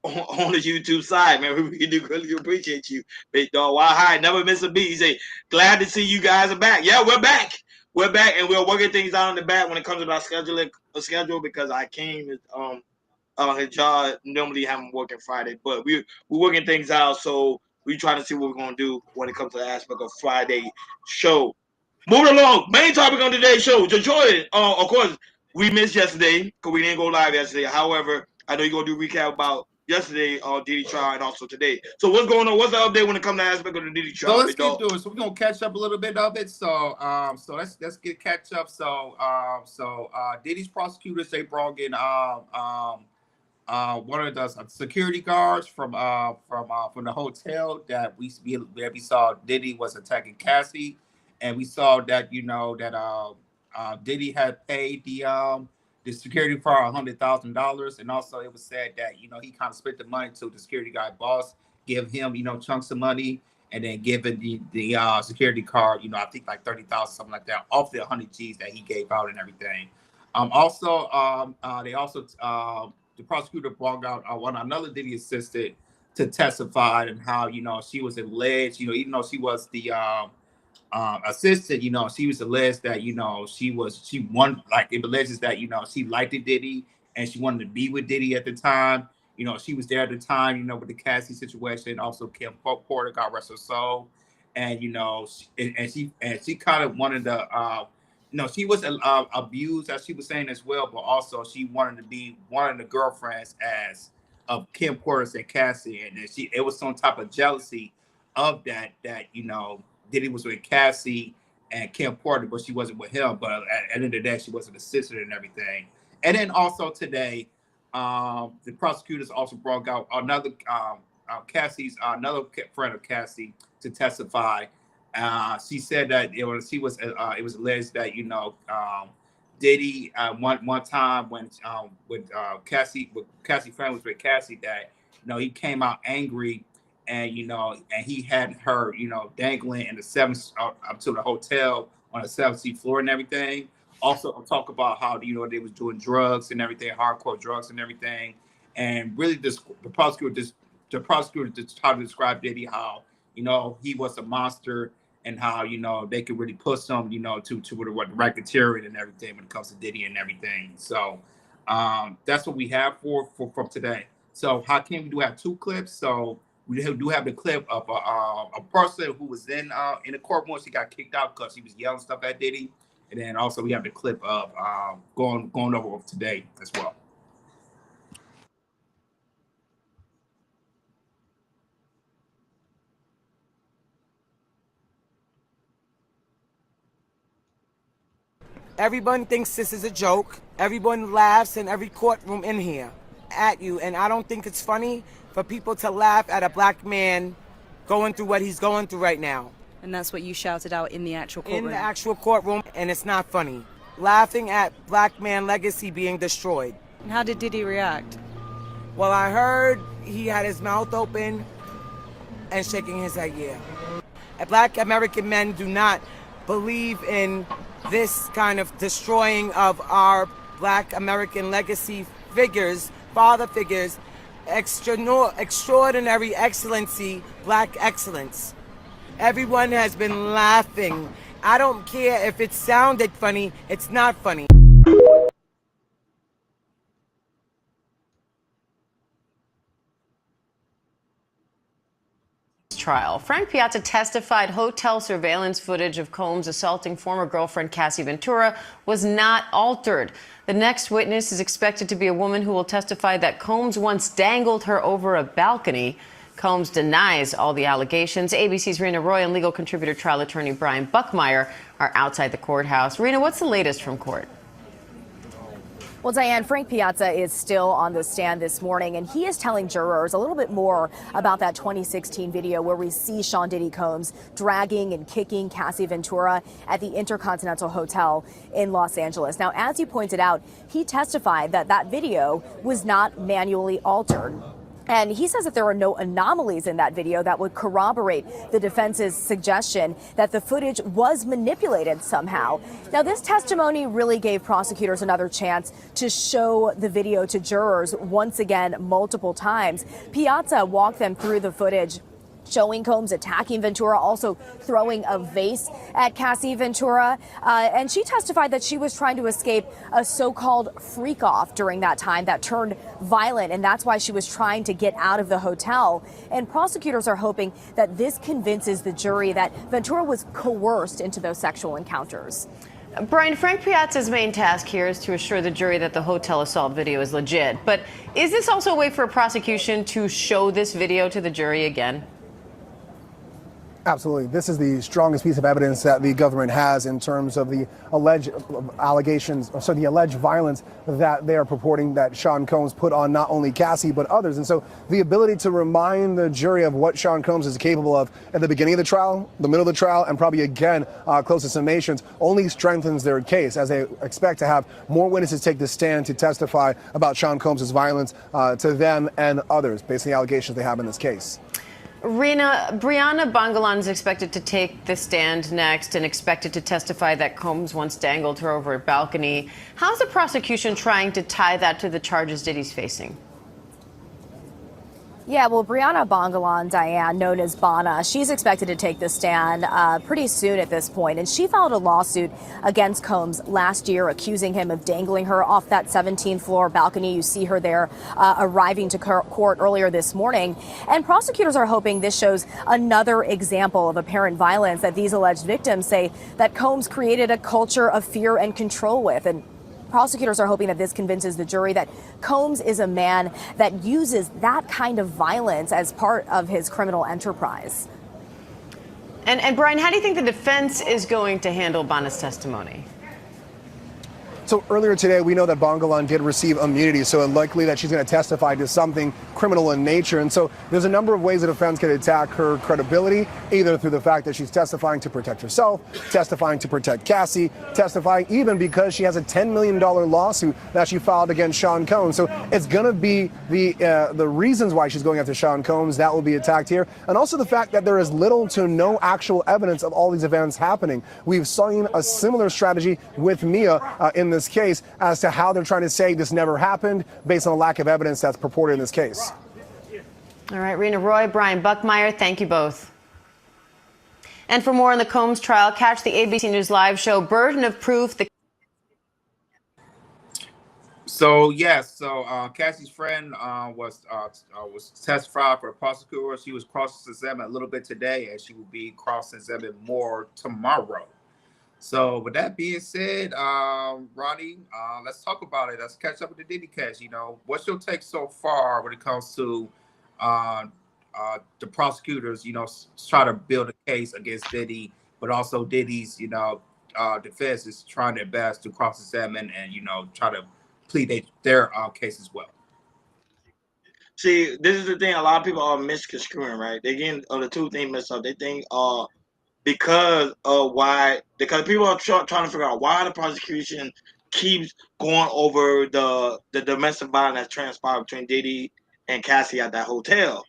on the YouTube side, man. We really really appreciate you, big dog. White High, never miss a beat. He say, glad to see you guys are back. Yeah, we're back. We're back, and we're working things out in the back when it comes to our schedule, because I came his job normally have him working Friday, but we're working things out, so we trying to see what we're gonna do when it comes to the aspect of Friday show. Moving along, main topic on today's show, Jordan. Of course, we missed yesterday because we didn't go live yesterday. However, I know you're gonna do a recap about yesterday on Diddy trial and also today. So what's going on? What's the update when it comes to the aspect of the Diddy trial? So let's get into it. So we're gonna catch up a little bit of it. So let's get catch up. So Diddy's prosecutors, they brought in one of the security guards from the hotel that we saw Diddy was attacking Cassie, and we saw that Diddy had paid the security for $100,000, and also it was said that he kind of split the money to the security guard boss, give him chunks of money, and then given the security card I think like 30,000, something like that, off the 100 G's that he gave out and everything. The prosecutor brought out another Diddy assistant to testify, and how she was alleged, even though she was the assistant, she was alleged that it alleges that she liked Diddy and she wanted to be with Diddy at the time. She was there at the time, with the Cassie situation. Also, Kim Porter, God rest her soul, and she kind of wanted to. She was abused, as she was saying as well, but also she wanted to be one of the girlfriends of Kim Porter and Cassie, and it was some type of jealousy of that Diddy was with Cassie and Kim Porter, but she wasn't with him. But at the end of the day, she was an assistant and everything. And then also today, the prosecutors also brought out another another friend of Cassie to testify. She said that it was alleged that Diddy one time when Cassie friend was with Cassie, that he came out angry, and and he had her dangling in the seventh up to the hotel on the 17th floor and everything. Also, I'll talk about how they was doing drugs and everything, hardcore drugs and everything, and really the prosecutor just tried to describe Diddy how he was a monster, and how they could really push him to what the racketeering and everything when it comes to Diddy and everything. So that's what we have from today. So Hakeem, we do have two clips. So we do have the clip of a person who was in the courtroom. She got kicked out because she was yelling stuff at Diddy, and then also we have the clip of going over today as well. Everyone thinks this is a joke. Everyone laughs in every courtroom in here at you. And I don't think it's funny for people to laugh at a black man going through what he's going through right now. And that's what you shouted out in the actual courtroom? In the actual courtroom, and it's not funny. Laughing at black man legacy being destroyed. And how did Diddy react? Well, I heard he had his mouth open and shaking his head, yeah. Black American men do not believe in this kind of destroying of our black American legacy figures, father figures, extraordinary excellency, black excellence. Everyone has been laughing. I don't care if it sounded funny, it's not funny. Trial. Frank Piazza testified hotel surveillance footage of Combs assaulting former girlfriend Cassie Ventura was not altered. The next witness is expected to be a woman who will testify that Combs once dangled her over a balcony. Combs denies all the allegations. ABC's Rena Roy and legal contributor trial attorney Brian Buckmeyer are outside the courthouse. Rena, what's the latest from court? Well, Diane, Frank Piazza is still on the stand this morning, and he is telling jurors a little bit more about that 2016 video where we see Sean Diddy Combs dragging and kicking Cassie Ventura at the Intercontinental Hotel in Los Angeles. Now, as you pointed out, he testified that that video was not manually altered. And he says that there are no anomalies in that video that would corroborate the defense's suggestion that the footage was manipulated somehow. Now, this testimony really gave prosecutors another chance to show the video to jurors once again multiple times. Piazza walked them through the footage, showing Combs attacking Ventura, also throwing a vase at Cassie Ventura. And she testified that she was trying to escape a so-called freak-off during that time that turned violent, and that's why she was trying to get out of the hotel. And prosecutors are hoping that this convinces the jury that Ventura was coerced into those sexual encounters. Brian, Frank Piazza's main task here is to assure the jury that the hotel assault video is legit. But is this also a way for a prosecution to show this video to the jury again? Absolutely. This is the strongest piece of evidence that the government has in terms of the alleged allegations, so the alleged violence that they are purporting that Sean Combs put on not only Cassie, but others. And so the ability to remind the jury of what Sean Combs is capable of at the beginning of the trial, the middle of the trial, and probably again, close to summations, only strengthens their case as they expect to have more witnesses take the stand to testify about Sean Combs' violence to them and others based on the allegations they have in this case. Brianna Bongalan is expected to take the stand next and expected to testify that Combs once dangled her over a balcony. How's the prosecution trying to tie that to the charges Diddy's facing? Yeah, well, Brianna Bongalan, Diane, known as Bana, she's expected to take the stand pretty soon at this point. And she filed a lawsuit against Combs last year, accusing him of dangling her off that 17th floor balcony. You see her there arriving to court earlier this morning. And prosecutors are hoping this shows another example of apparent violence that these alleged victims say that Combs created a culture of fear and control with. And prosecutors are hoping that this convinces the jury that Combs is a man that uses that kind of violence as part of his criminal enterprise. And Brian, how do you think the defense is going to handle Bana's testimony? So earlier today, we know that Bongalan did receive immunity, so it's likely that she's going to testify to something criminal in nature. And so there's a number of ways the defense can attack her credibility, either through the fact that she's testifying to protect herself, testifying to protect Cassie, testifying even because she has a $10 million lawsuit that she filed against Sean Combs. So it's going to be the reasons why she's going after Sean Combs that will be attacked here. And also the fact that there is little to no actual evidence of all these events happening. We've seen a similar strategy with Mia in this case as to how they're trying to say this never happened based on a lack of evidence that's purported in this case. All right, Rena Roy, Brian Buckmeyer, thank you both. And for more on the Combs trial, catch the ABC News Live show Burden of Proof. So yes, Cassie's friend was testified for the prosecutor. She was cross-examined a little bit today, and she will be cross-examined more tomorrow. So with that being said, Rony, let's talk about it. Let's catch up with the Diddy case. You know, what's your take so far when it comes to the prosecutors, you know, try to build a case against Diddy, but also Diddy's, you know, defense is trying their best to cross-examine and, you know, try to plead their case as well. See, this is the thing. A lot of people are misconstruing, right? They getting the two things messed up. They think because people are trying to figure out why the prosecution keeps going over the domestic violence that's transpired between Diddy and Cassie at that hotel,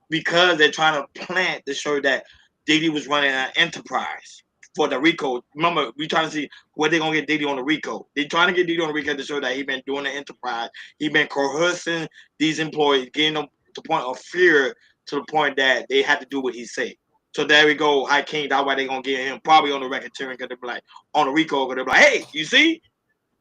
because they're trying to plant to show that Diddy was running an enterprise for the RICO. Remember, we trying to see where they're gonna get Diddy on the RICO. They're trying to get Diddy on the RICO to show that he's been doing the enterprise. He's been coercing these employees, getting them to the point of fear, to the point that they had to do what he said. So there we go, High King. That's why they're gonna get him probably on the racketeering, because they're like on the RICO, because they're like, hey, you see,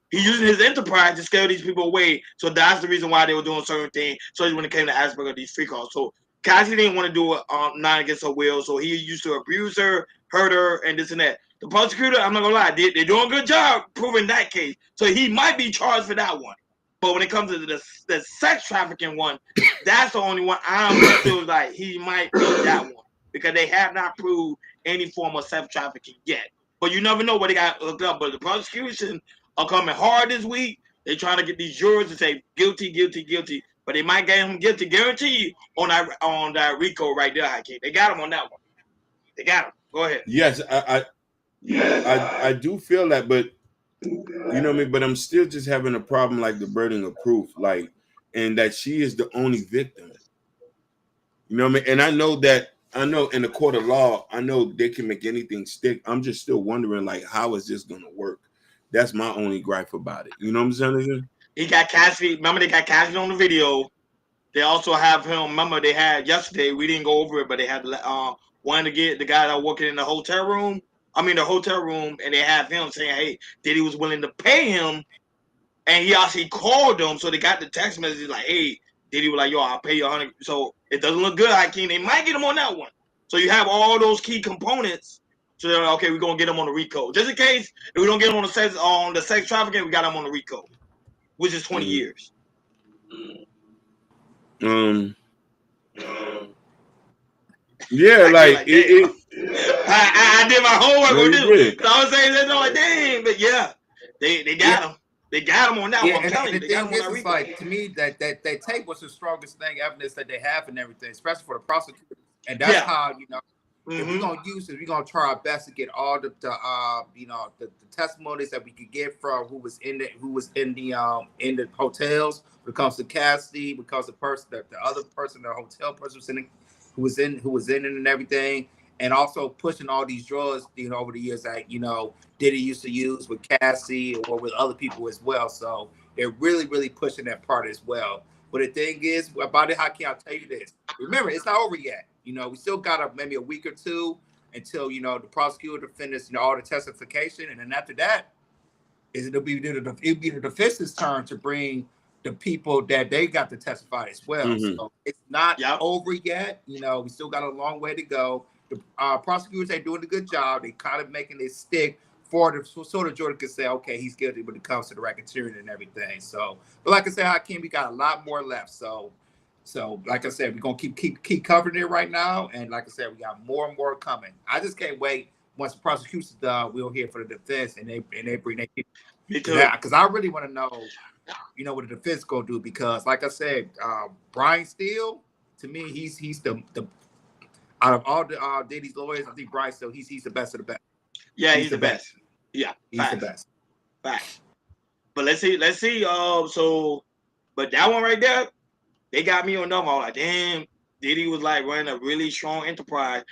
he's using his enterprise to scare these people away. So that's the reason why they were doing certain things. So when it came to aspect of these free calls, so Cassie didn't want to do it not against her will. So he used to abuse her, hurt her, and this and that. The prosecutor, I'm not gonna lie, they're doing a good job proving that case. So he might be charged for that one. But when it comes to the sex trafficking one, that's the only one I'm still like he might be that one, because they have not proved any form of sex trafficking yet. But you never know what they got hooked up. But the prosecution are coming hard this week They trying to get these jurors to say guilty, guilty, guilty, but they might get him guilty. Guarantee you on that RICO right there, Hakeem. They got him on that one. They got him. Go ahead. Yes, I do feel that, but you know what I mean. But I'm still just having a problem, like the burden of proof, like, and that she is the only victim. You know what I mean? And I know in the court of law, I know they can make anything stick. I'm just still wondering, like, how is this gonna work? That's my only gripe about it. You know what I'm saying? He got Cassie. Remember, they got Cassie on the video. They also have him. Remember, they had yesterday. We didn't go over it, but they had wanted to get the guy that working in the hotel room. And they have him saying, "Hey, Diddy was willing to pay him," and he actually called them. So they got the text message like, "Hey." Diddy was like, "Yo, I'll pay you 100." So it doesn't look good, Hakeem. They might get him on that one. So you have all those key components. So they're like, okay, we're gonna get him on the RICO. Just in case if we don't get him on the sex trafficking, we got him on the RICO, which is 20 years. Yeah, like I did my homework on this. I was saying that, like, dang, but yeah, they got him. They got him on that one. I'm telling you, they got him on that RICO. Like, to me, that tape was the strongest thing, evidence that they have and everything, especially for the prosecutors. And that's how, you know, if we're gonna use it, we're gonna try our best to get all the testimonies that we could get from who was in the hotels. When it comes to Cassie, because the other person, the hotel person who was in it and everything, and also pushing all these drugs, you know, over the years that, you know, Diddy used to use with Cassie or with other people as well. So they're really, really pushing that part as well. But the thing is about it, how can I tell you this? Remember, it's not over yet. You know, we still got maybe a week or two until, you know, the prosecutor finish, you know, all the testification, and then after that, it'll be the defense's turn to bring the people that they got to testify as well. So it's not over yet. You know, we still got a long way to go. The prosecutors are doing a good job. They kind of making it stick for so the Jordan can say, okay, he's guilty when it comes to the racketeering and everything. So, but like I said, Hakeem, we got a lot more left. So like I said, we're gonna keep covering it right now. And like I said, we got more and more coming. I just can't wait. Once the prosecution's done, we'll hear for the defense, and they bring their people. Because I really want to know, you know, what the defense gonna do. Because like I said, Brian Steele, to me, he's the out of all the Diddy's lawyers, I think Brian Steele, he's the best of the best. Yeah, he's the best. Yeah, he's the best. Facts. But let's see. But that one right there, they got me on them. I was like, damn, Diddy was like running a really strong enterprise.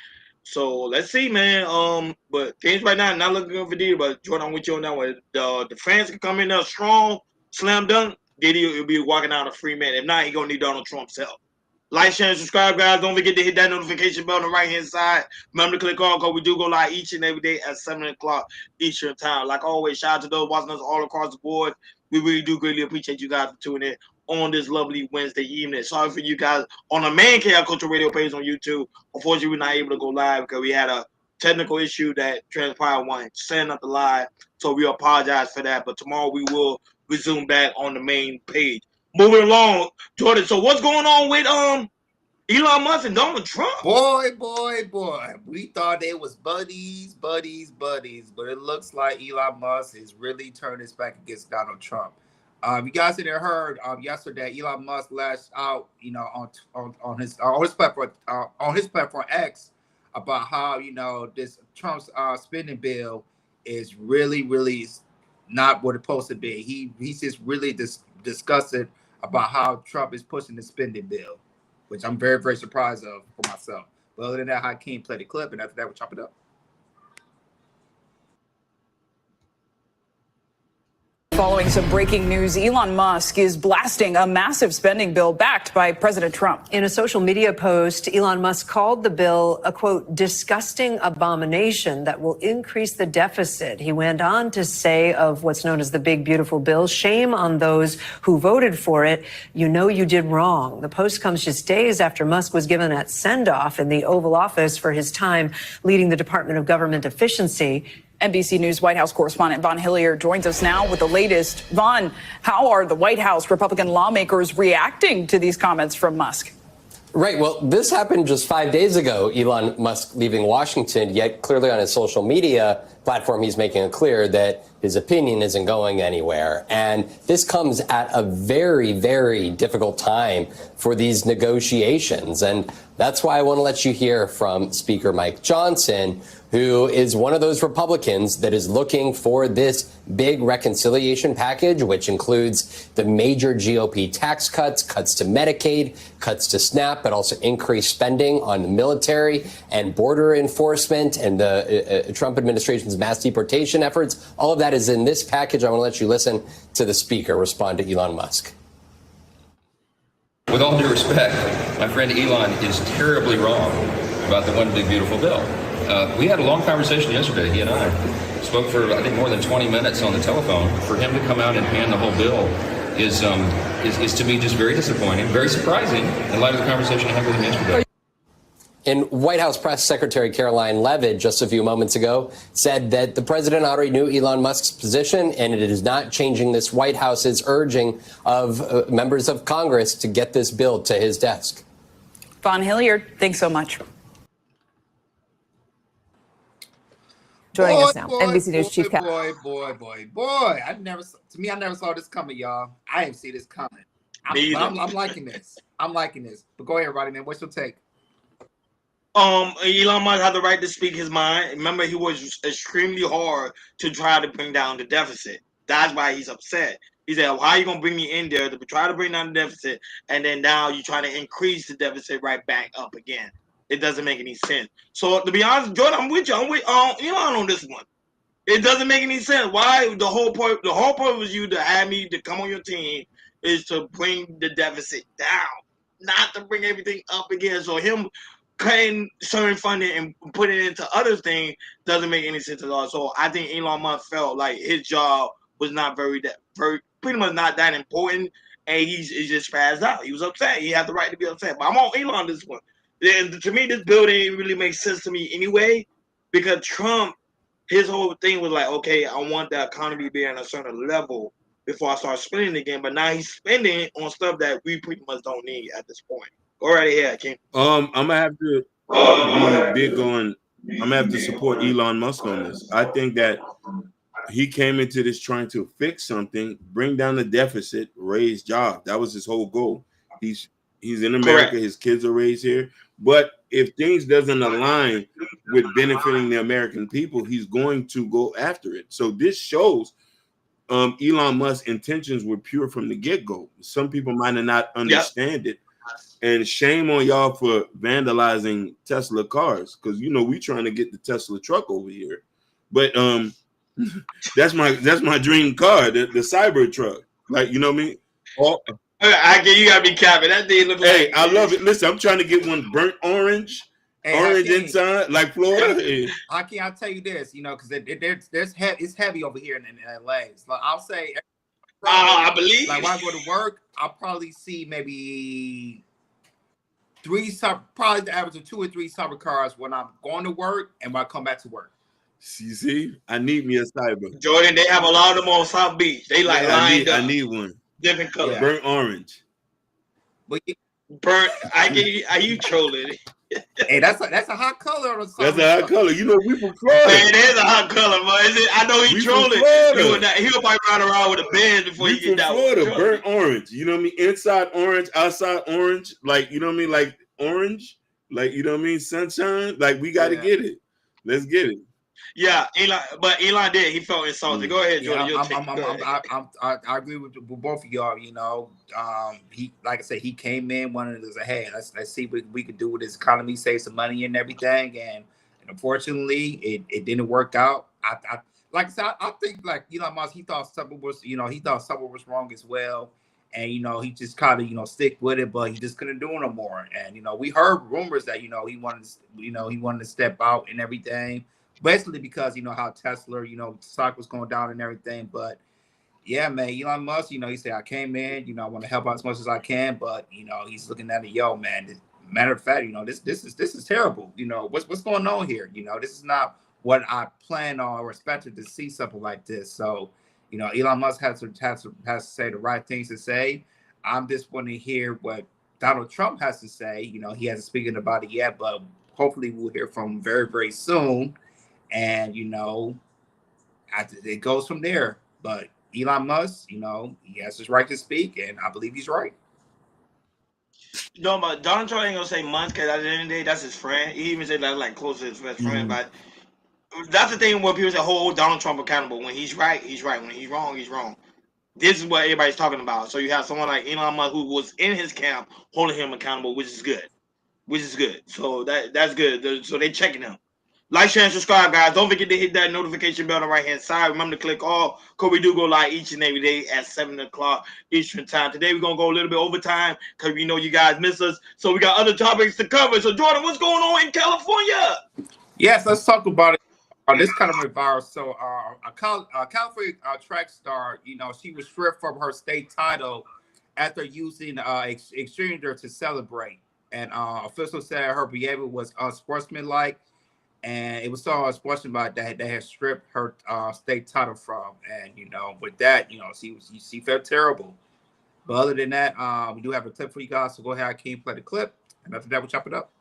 So let's see, man. But things right now not looking good for Diddy. But Jordan, I'm with you on that one. The fans can come in there strong, slam dunk. Diddy will be walking out a free man. If not, he gonna need Donald Trump's help. Like, share, and subscribe, guys. Don't forget to hit that notification bell on the right-hand side. Remember to click on, because we do go live each and every day at 7 o'clock Eastern time. Like always, shout out to those watching us all across the board. We really do greatly appreciate you guys for tuning in on this lovely Wednesday evening. Sorry for you guys on the main KL Culture Radio page on YouTube. Unfortunately, we're not able to go live because we had a technical issue that transpired when setting up the live. So we apologize for that. But tomorrow we will resume back on the main page. Moving along, Jordan. So what's going on with Elon Musk and Donald Trump? Boy. We thought they was buddies, but it looks like Elon Musk is really turned his back against Donald Trump. You guys had heard yesterday Elon Musk lashed out, you know, on his platform X about how, you know, this Trump's spending bill is really not what it's supposed to be. He's just really disgusted about how Trump is pushing the spending bill, which I'm very surprised of for myself. But other than that, Hakeem played the clip, and after that, we'll chop it up. Following some breaking news, Elon Musk is blasting a massive spending bill backed by President Trump. In a social media post, Elon Musk called the bill a, quote, disgusting abomination that will increase the deficit. He went on to say of what's known as the big, beautiful bill, shame on those who voted for it. You know you did wrong. The post comes just days after Musk was given that send-off in the Oval Office for his time leading the Department of Government Efficiency. NBC News White House correspondent Von Hillier joins us now with the latest. Von, how are the White House Republican lawmakers reacting to these comments from Musk? Right. Well, this happened just 5 days ago, Elon Musk leaving Washington, yet clearly on his social media, platform, he's making it clear that his opinion isn't going anywhere. And this comes at a very, very difficult time for these negotiations. And that's why I want to let you hear from Speaker Mike Johnson, who is one of those Republicans that is looking for this big reconciliation package, which includes the major GOP tax cuts, cuts to Medicaid, cuts to SNAP, but also increased spending on the military and border enforcement and the Trump administration's mass deportation efforts. All of that is in this package. I want to let you listen to the speaker respond to Elon Musk. With all due respect, my friend Elon is terribly wrong about the one big beautiful bill. We had a long conversation yesterday. He and I spoke for, I think, more than 20 minutes on the telephone. For him to come out and hand the whole bill is to me just very disappointing, very surprising in light of the conversation I had with him yesterday. And White House Press Secretary Caroline Leavitt just a few moments ago said that the president already knew Elon Musk's position, and it is not changing this White House's urging of members of Congress to get this bill to his desk. Von Hilliard, thanks so much. Joining us now, NBC News Chief Cap. Boy. I never saw this coming, y'all. I didn't see this coming. I'm liking this. But go ahead, Roddy, man. What's your take? Elon Musk had the right to speak his mind. Remember, he was extremely hard to try to bring down the deficit. That's why he's upset. He said, "Why are you gonna bring me in there to try to bring down the deficit, and then now you're trying to increase the deficit right back up again?" It doesn't make any sense. So to be honest, Jordan, I'm with you. I'm with Elon on this one. It doesn't make any sense. Why the whole point was you to have me to come on your team is to bring the deficit down, not to bring everything up again. So him cutting certain funding and putting it into other things doesn't make any sense at all. So I think Elon Musk felt like his job was not pretty much not that important, and he just spazzed out. He was upset. He had the right to be upset. But I'm on Elon this one. And to me, this bill didn't really make sense to me anyway, because Trump, his whole thing was like, okay, I want the economy to be at a certain level before I start spending again. But now he's spending on stuff that we pretty much don't need at this point. Go right ahead, King. I'm gonna have to be big on. I'm gonna have to support Elon Musk on this. I think that he came into this trying to fix something, bring down the deficit, raise jobs. That was his whole goal. He's in America. Correct. His kids are raised here. But if things doesn't align with benefiting the American people, he's going to go after it. So this shows Elon Musk's intentions were pure from the get-go. Some people might not understand it. And shame on y'all for vandalizing Tesla cars, because we trying to get the Tesla truck over here. But that's my dream car, the Cyber truck. Like, you know what I mean? You gotta be capping. That thing look like. Hey, I love it. Listen, I'm trying to get one burnt orange, inside, like Florida. I'll tell you this, because it's heavy over here in LA. So I'll say, I believe. Like when I go to work, I'll probably see maybe probably the average of 2 or 3 cyber cars when I'm going to work and when I come back to work. See, I need me a Cyber. Jordan, they have a lot of them on South Beach. They like lined up. I need one. Different color. Burnt orange. But burnt. Are you trolling? Hey, that's a hot color on the That's a hot color. We from Florida. Man, it is a hot color, but I know he's trolling. He'll probably ride around with a band before he get down. Florida, burnt orange. You know what I mean? Inside orange, outside orange. Like, you know what I mean? Like orange. Like, you know what I mean? Sunshine. Like, we got to get it. Let's get it. Yeah, Elon did. He felt insulted. Go ahead, Jordan. I agree with both of y'all. He, like I said, he came in wanting to say, "Hey, let's see what we could do with this economy, save some money and everything." And unfortunately, it didn't work out. Like I said, I think like Elon Musk, he thought something was was wrong as well, and he just kind of stick with it, but he just couldn't do it no more. And we heard rumors that he wanted to step out and everything. Basically because how Tesla, stock was going down and everything. But yeah, man, Elon Musk, he said, I came in, I want to help out as much as I can, but he's looking at it, man. Matter of fact, this is terrible. What's going on here? This is not what I planned on or expected to see something like this. So, Elon Musk has to say the right things to say. I'm just want to hear what Donald Trump has to say. He hasn't spoken about it yet, but hopefully we'll hear from him very, very soon. And it goes from there. But Elon Musk, he has his right to speak, and I believe he's right. No, but Donald Trump ain't gonna say Musk because at the end of the day, that's his friend. He even said that's like close to his best friend. But that's the thing where people say, hold Donald Trump accountable. When he's right, he's right. When he's wrong, he's wrong. This is what everybody's talking about. So you have someone like Elon Musk who was in his camp holding him accountable, which is good. So that's good. So they checking him. Like, share, and subscribe, guys. Don't forget to hit that notification bell on the right-hand side. Remember to click all, because we do go live each and every day at 7 o'clock Eastern time. Today, we're going to go a little bit overtime because we know you guys miss us. So we got other topics to cover. So, Jordan, what's going on in California? Yes, let's talk about it. This kind of went viral. So, a California track star, she was stripped from her state title after using exchanger to celebrate. And officials said her behavior was unsportsmanlike. And it was so unsportsmanlike that they had stripped her state title from. And, with that, she felt terrible. But other than that, we do have a clip for you guys. So go ahead, Keem, play the clip. And after that, we'll chop it up.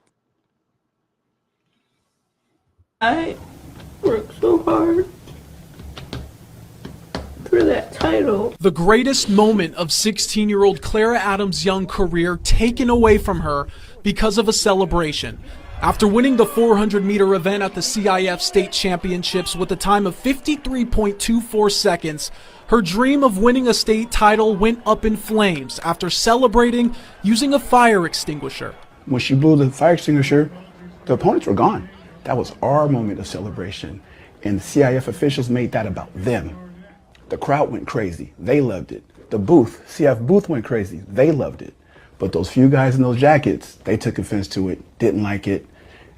I worked so hard for that title. The greatest moment of 16-year-old Clara Adams' young career taken away from her because of a celebration. After winning the 400-meter event at the CIF State Championships with a time of 53.24 seconds, her dream of winning a state title went up in flames after celebrating using a fire extinguisher. When she blew the fire extinguisher, the opponents were gone. That was our moment of celebration, and the CIF officials made that about them. The crowd went crazy. They loved it. The booth, CIF booth went crazy. They loved it. But those few guys in those jackets, they took offense to it, didn't like it,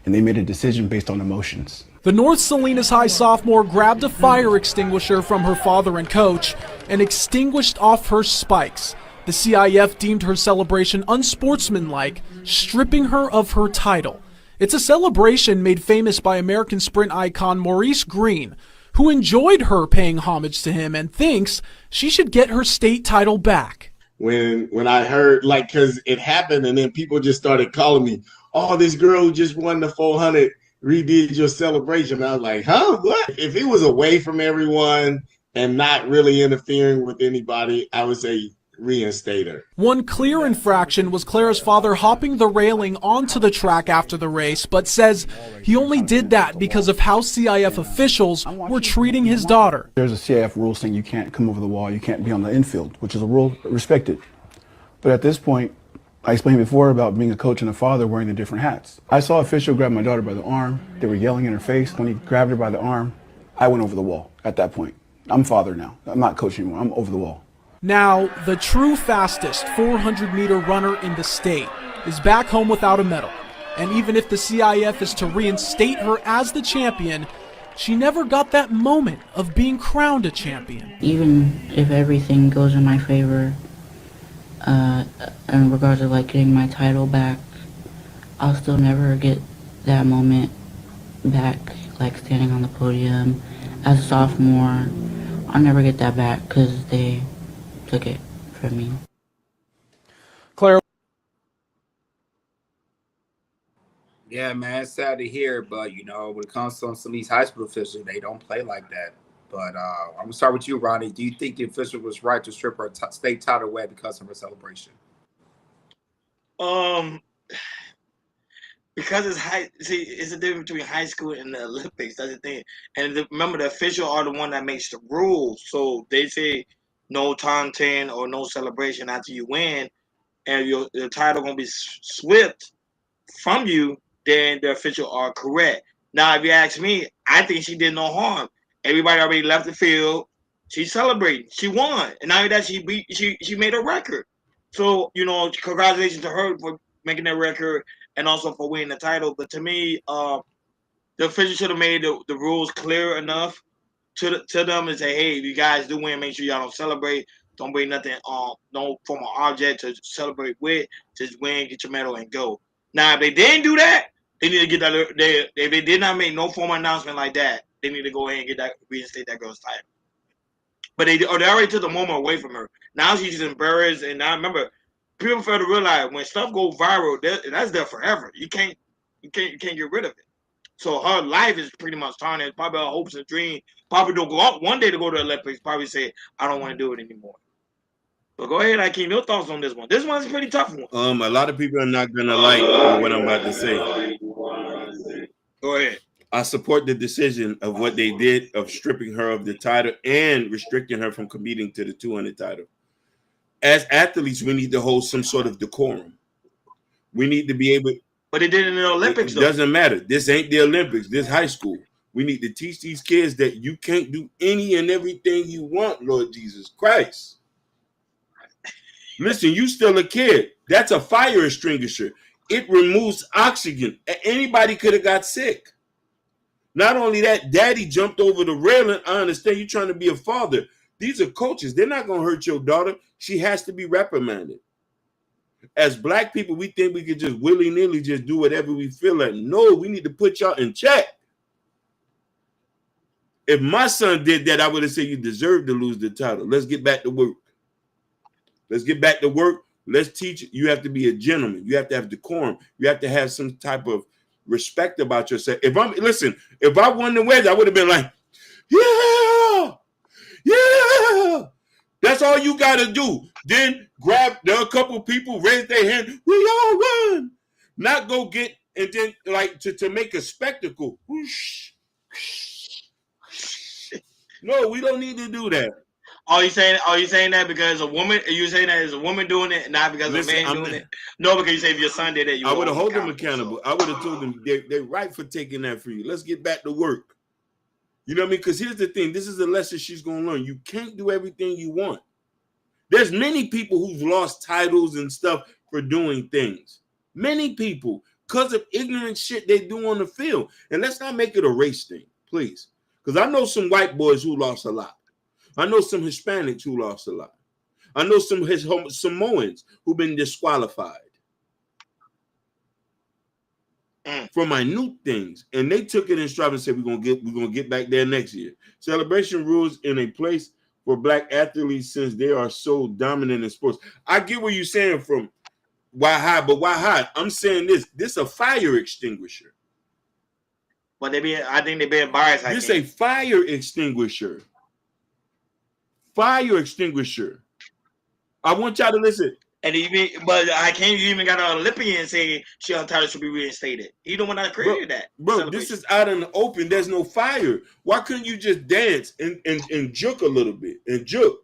and they made a decision based on emotions. The North Salinas High sophomore grabbed a fire extinguisher from her father and coach and extinguished off her spikes. The CIF deemed her celebration unsportsmanlike, stripping her of her title. It's a celebration made famous by American sprint icon Maurice Green, who enjoyed her paying homage to him and thinks she should get her state title back. When I heard, because it happened and then people just started calling me, oh, this girl who just won the 400 redid your celebration. And I was like, huh, what? If it was away from everyone and not really interfering with anybody, I would say reinstate her. One clear infraction was Clara's father hopping the railing onto the track after the race, but says he only did that because of how CIF officials were treating his daughter. There's a CIF rule saying you can't come over the wall, you can't be on the infield, which is a rule respected. But at this point, I explained before about being a coach and a father wearing the different hats. I saw an official grab my daughter by the arm. They were yelling in her face. When he grabbed her by the arm, I went over the wall at that point. I'm father now. I'm not coach anymore. I'm over the wall. Now, the true fastest 400-meter runner in the state is back home without a medal. And even if the CIF is to reinstate her as the champion, she never got that moment of being crowned a champion. Even if everything goes in my favor, in regards to getting my title back, I'll still never get that moment back, standing on the podium as a sophomore. I'll never get that back because they took it from me. Claire. Yeah, man, it's sad to hear, but when it comes to some of these high school officials, they don't play like that. But I'm gonna start with you, Rony. Do you think the official was right to strip her state title away because of her celebration? Because it's a difference between high school and the Olympics. That's the thing. And remember, the official are the one that makes the rules. So they say no taunting or no celebration after you win, and your title gonna be swept from you. Then the official are correct. Now, if you ask me, I think she did no harm. Everybody already left the field. She's celebrating. She won, and now that she made a record. So congratulations to her for making that record and also for winning the title. But to me, the officials should have made the rules clear enough to them and say, hey, if you guys do win, make sure y'all don't celebrate. Don't bring nothing, no form of object to celebrate with. Just win, get your medal, and go. Now, if they didn't do that, they need to get that. If they did not make no formal announcement like that, they need to go ahead and get that, reinstate that girl's title. But they already took the moment away from her. Now she's embarrassed, and I remember people fail to realize when stuff goes viral, that's there forever. You can't get rid of it. So her life is pretty much tarnished. Probably her hopes and dreams. Probably don't go out one day to go to the Olympics. Probably say, I don't want to do it anymore. But go ahead, Akeem. Your thoughts on this one? This one's a pretty tough one. A lot of people are not gonna like what I'm about to say. Go ahead. I support the decision of what they did of stripping her of the title and restricting her from competing to the 200 title. As athletes, we need to hold some sort of decorum. We need to be able. But they did it in the Olympics, It though. doesn't matter. This ain't the Olympics. This high school. We need to teach these kids that you can't do any and everything you want, Lord Jesus Christ. Listen, you still a kid. That's a fire extinguisher. It removes oxygen. Anybody could have got sick. Not only that, daddy jumped over the railing. I understand you're trying to be a father. These are coaches. They're not going to hurt your daughter. She has to be reprimanded. As black people, we think we could just willy-nilly just do whatever we feel like. No, we need to put y'all in check. If my son did that, I would have said you deserve to lose the title. Let's get back to work. Let's get back to work. Let's teach. You have to be a gentleman. You have to have decorum. You have to have some type of respect about yourself. If I won the West, I would have been like, yeah, yeah. That's all you got to do. Then grab a couple people, raise their hand. We all won. Not go get and then like to make a spectacle. Whoosh. No, we don't need to do that. Are you saying that because a woman? Are you saying that as a woman doing it, not because a man doing it? No, because you say if your son did it, I would have held them accountable. I would have told them they're right for taking that for you. Let's get back to work. You know what I mean? Because here's the thing. This is a lesson she's going to learn. You can't do everything you want. There's many people who've lost titles and stuff for doing things. Many people, because of ignorant shit they do on the field. And let's not make it a race thing, please. Because I know some white boys who lost a lot. I know some Hispanics who lost a lot. I know some Samoans who've been disqualified for minute things, and they took it in stride and said, "We're gonna get back there next year." Celebration rules in a place for black athletes since they are so dominant in sports. I get what you're saying from why hide, but why hide? I'm saying this is a fire extinguisher. But I think they're being biased. This is a fire extinguisher. Fire extinguisher. I want y'all to listen. And but I can't even got an Olympian saying she title should be reinstated. He the one that created that. Bro, this is out in the open. There's no fire. Why couldn't you just dance and juke a little bit? And juke.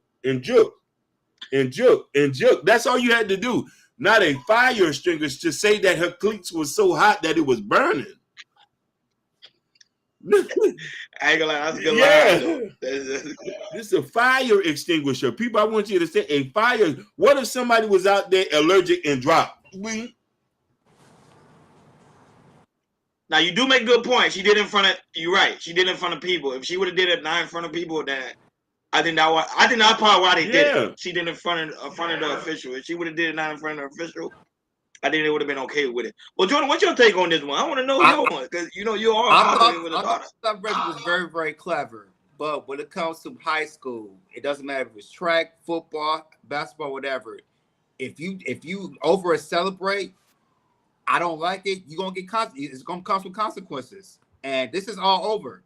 That's all you had to do. Not a fire extinguisher to say that her cleats was so hot that it was burning. I ain't gonna lie, that's a good line. This is a fire extinguisher. People, I want you to say a fire. What if somebody was out there allergic and dropped? Now you do make a good point. She did in front of you're right. She did in front of people. If she would have did it not in front of people, then I think that's probably why they did it. She did it in front of the official. If she would have did it not in front of the official, I think they would have been okay with it. Well, Jordan, what's your take on this one? I want to know your one because you're all positive with the daughter. I thought Reggie was very, very clever. But when it comes to high school, it doesn't matter if it's track, football, basketball, whatever. If you over celebrate, I don't like it. You're gonna get it's gonna come with consequences. And this is all over.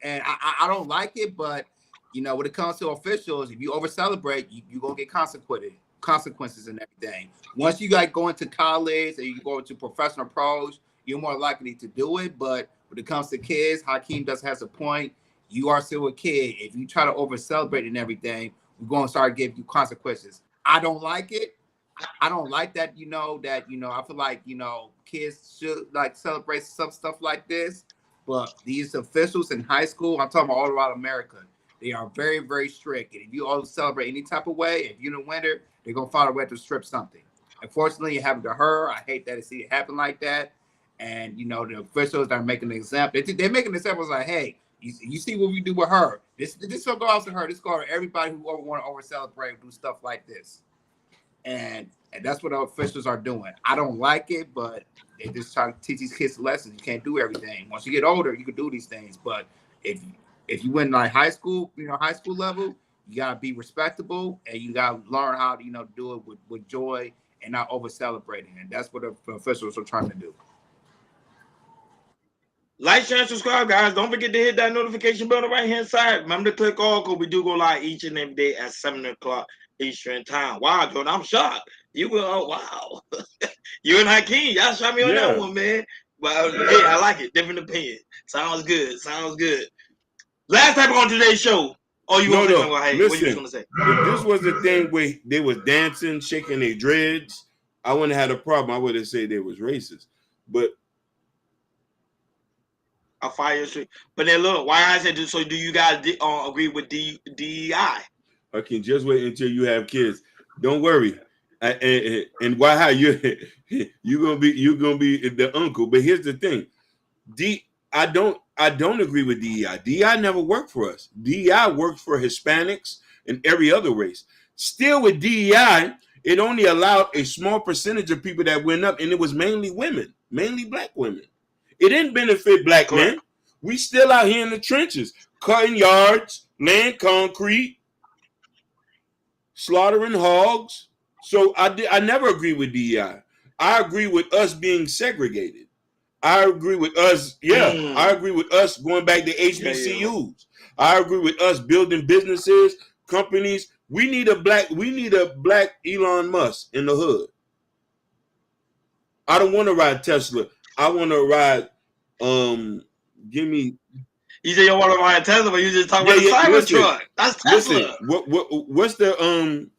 And I don't like it, but when it comes to officials, if you over celebrate, you're gonna get consequences and everything. Once you go into college and you go into professional pros, you're more likely to do it. But when it comes to kids, Hakeem has a point. You are still a kid. If you try to over celebrate and everything, we're going to start giving you consequences. I don't like it. I don't like that. I feel like kids should celebrate some stuff like this. But these officials in high school, I'm talking about all around America, they are very, very strict. And if you all celebrate any type of way, if you're the winner, they're going to find a way to strip something. Unfortunately, it happened to her. I hate that to see it happen like that. And, the officials are making an example. They're making examples like, hey, you see what we do with her. This will go out to her. This go to everybody who want to over-celebrate do stuff like this. And that's what the officials are doing. I don't like it, but they just try to teach these kids lessons. You can't do everything. Once you get older, you can do these things. But if you win high school level, you gotta be respectable and you gotta learn how to do it with joy and not over celebrating. And that's what the officials are trying to do. Like, share, and subscribe, guys. Don't forget to hit that notification bell on the right-hand side. Remember to click all, because we do go live each and every day at 7 o'clock Eastern time. Wow, Jordan, I'm shocked. You will, oh, wow. You and Hakeem, y'all shot me on that one, man. But hey, I like it. Different opinion. Sounds good. Sounds good. Last time on today's show. Oh, you want to say something? Hey, what you going to say? If this was the thing where they was dancing, shaking their dreads, I wouldn't have had a problem. I would have said they was racist. But a fire street. But then look, why I said, so do you guys agree with DEI? I can just wait until you have kids. Don't worry. And why? How you gonna be the uncle? But here's the thing, I don't agree with DEI. DEI never worked for us. DEI worked for Hispanics and every other race. Still with DEI, it only allowed a small percentage of people that went up, and it was mainly women, mainly black women. It didn't benefit black men. We still out here in the trenches, cutting yards, laying concrete, slaughtering hogs. So I never agree with DEI. I agree with us being segregated. I agree with us. Yeah, I agree with us going back to HBCUs. Yeah. I agree with us building businesses, companies. We need a black Elon Musk in the hood. I don't want to ride Tesla. I want to ride. Give me. You say you want to ride Tesla, but you just talk about the Cybertruck. That's Tesla. Listen,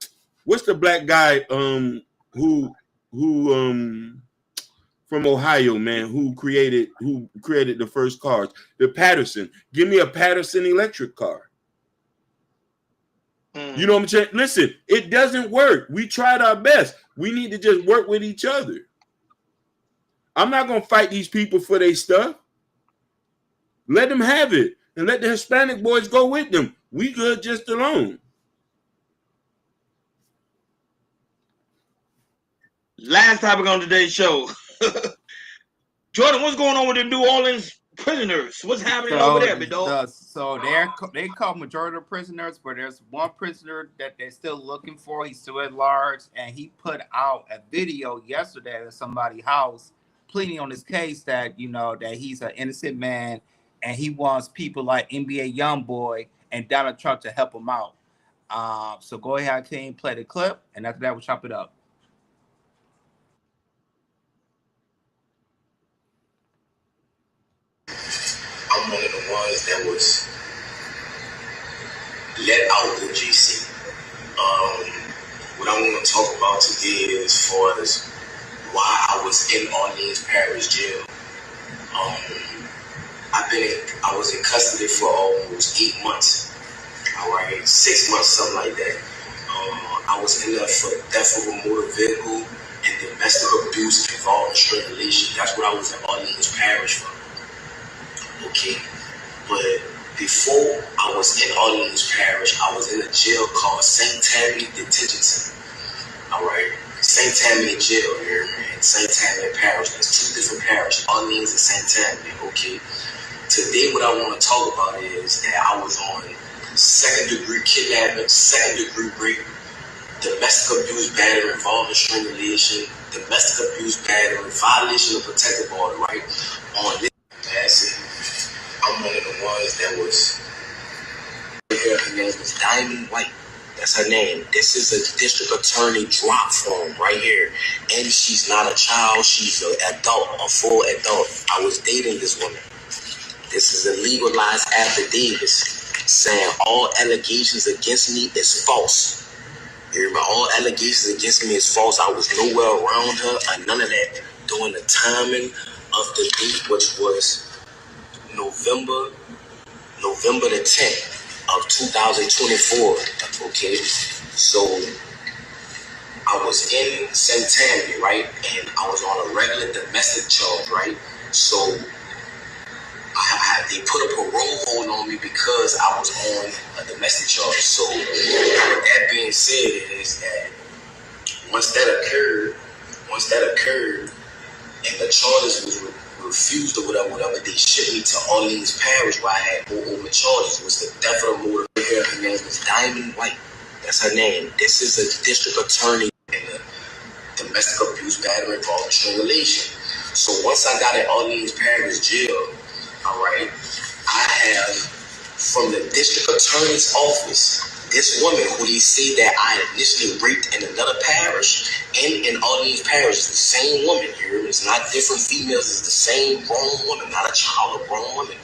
what's the black guy who from Ohio, man, who created the first cars? The Patterson. Give me a Patterson electric car. You know what I'm saying? Listen, it doesn't work. We tried our best. We need to just work with each other. I'm not gonna fight these people for their stuff. Let them have it, and let the Hispanic boys go with them. We good just alone. Last topic on today's show. Jordan, what's going on with the New Orleans prisoners? What's happening over there, big dog? So they call majority of prisoners, but there's one prisoner that they're still looking for. He's still at large, and he put out a video yesterday at somebody's house pleading on his case that, that he's an innocent man, and he wants people like NBA YoungBoy and Donald Trump to help him out. So go ahead, Hakeem, play the clip, and after that, we'll chop it up. I'm one of the ones that was let out of GC. What I want to talk about today is as far as why I was in Orleans Parish Jail. I was in custody for almost 8 months. All right, 6 months, something like that. I was in there for theft of a motor vehicle and domestic abuse involving strangulation. That's what I was in Orleans Parish for. Okay, but before I was in Orleans Parish, I was in a jail called St. Tammany Detention Center. All right, St. Tammany Jail here and St. Tammany Parish. There's two different parishes, Orleans and St. Tammany. Okay, today what I want to talk about is that I was on second-degree kidnapping, second-degree rape, domestic abuse, battery involving strangulation, domestic abuse, battery, violation of protective order. Right on this massive. I'm one of the ones that was. Her name is Diamond White. That's her name. This is a district attorney drop form right here. And she's not a child. She's an adult, a full adult. I was dating this woman. This is a legalized affidavit saying all allegations against me is false. You remember, all allegations against me is false. I was nowhere around her or none of that during the timing of the date, which was November the 10th of 2024. Okay, so I was in St. Tammany, right, and I was on a regular domestic charge, right. So they put a parole hold on me because I was on a domestic charge. So that being said, is that once that occurred, and the charges was refused or whatever, they shipped me to Orleans Parish where I had no over charges. It was the death of the motor. Her name is Diamond White. That's her name. This is a district attorney in the domestic abuse, battery involving strangulation. So once I got in Orleans Parish Jail, All right. I have from the district attorney's office this woman who they say that I initially raped in another parish and in Orleans Parish. It's the same woman here. It's not different females. It's the same grown woman, not a child, a grown woman.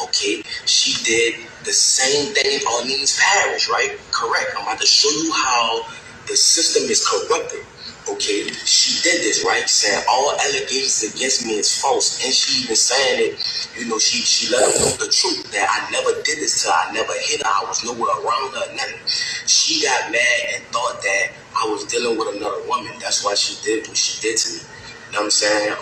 Okay, she did the same thing in Orleans Parish, right? Correct. I'm about to show you how the system is corrupted. Okay, she did this, right? Saying all allegations against me is false, and she even saying it. You know, she let them know the truth that I never did this to her. I never hit her. I was nowhere around her. Nothing. She got mad and thought that I was dealing with another woman. That's why she did what she did to me. You know what I'm saying?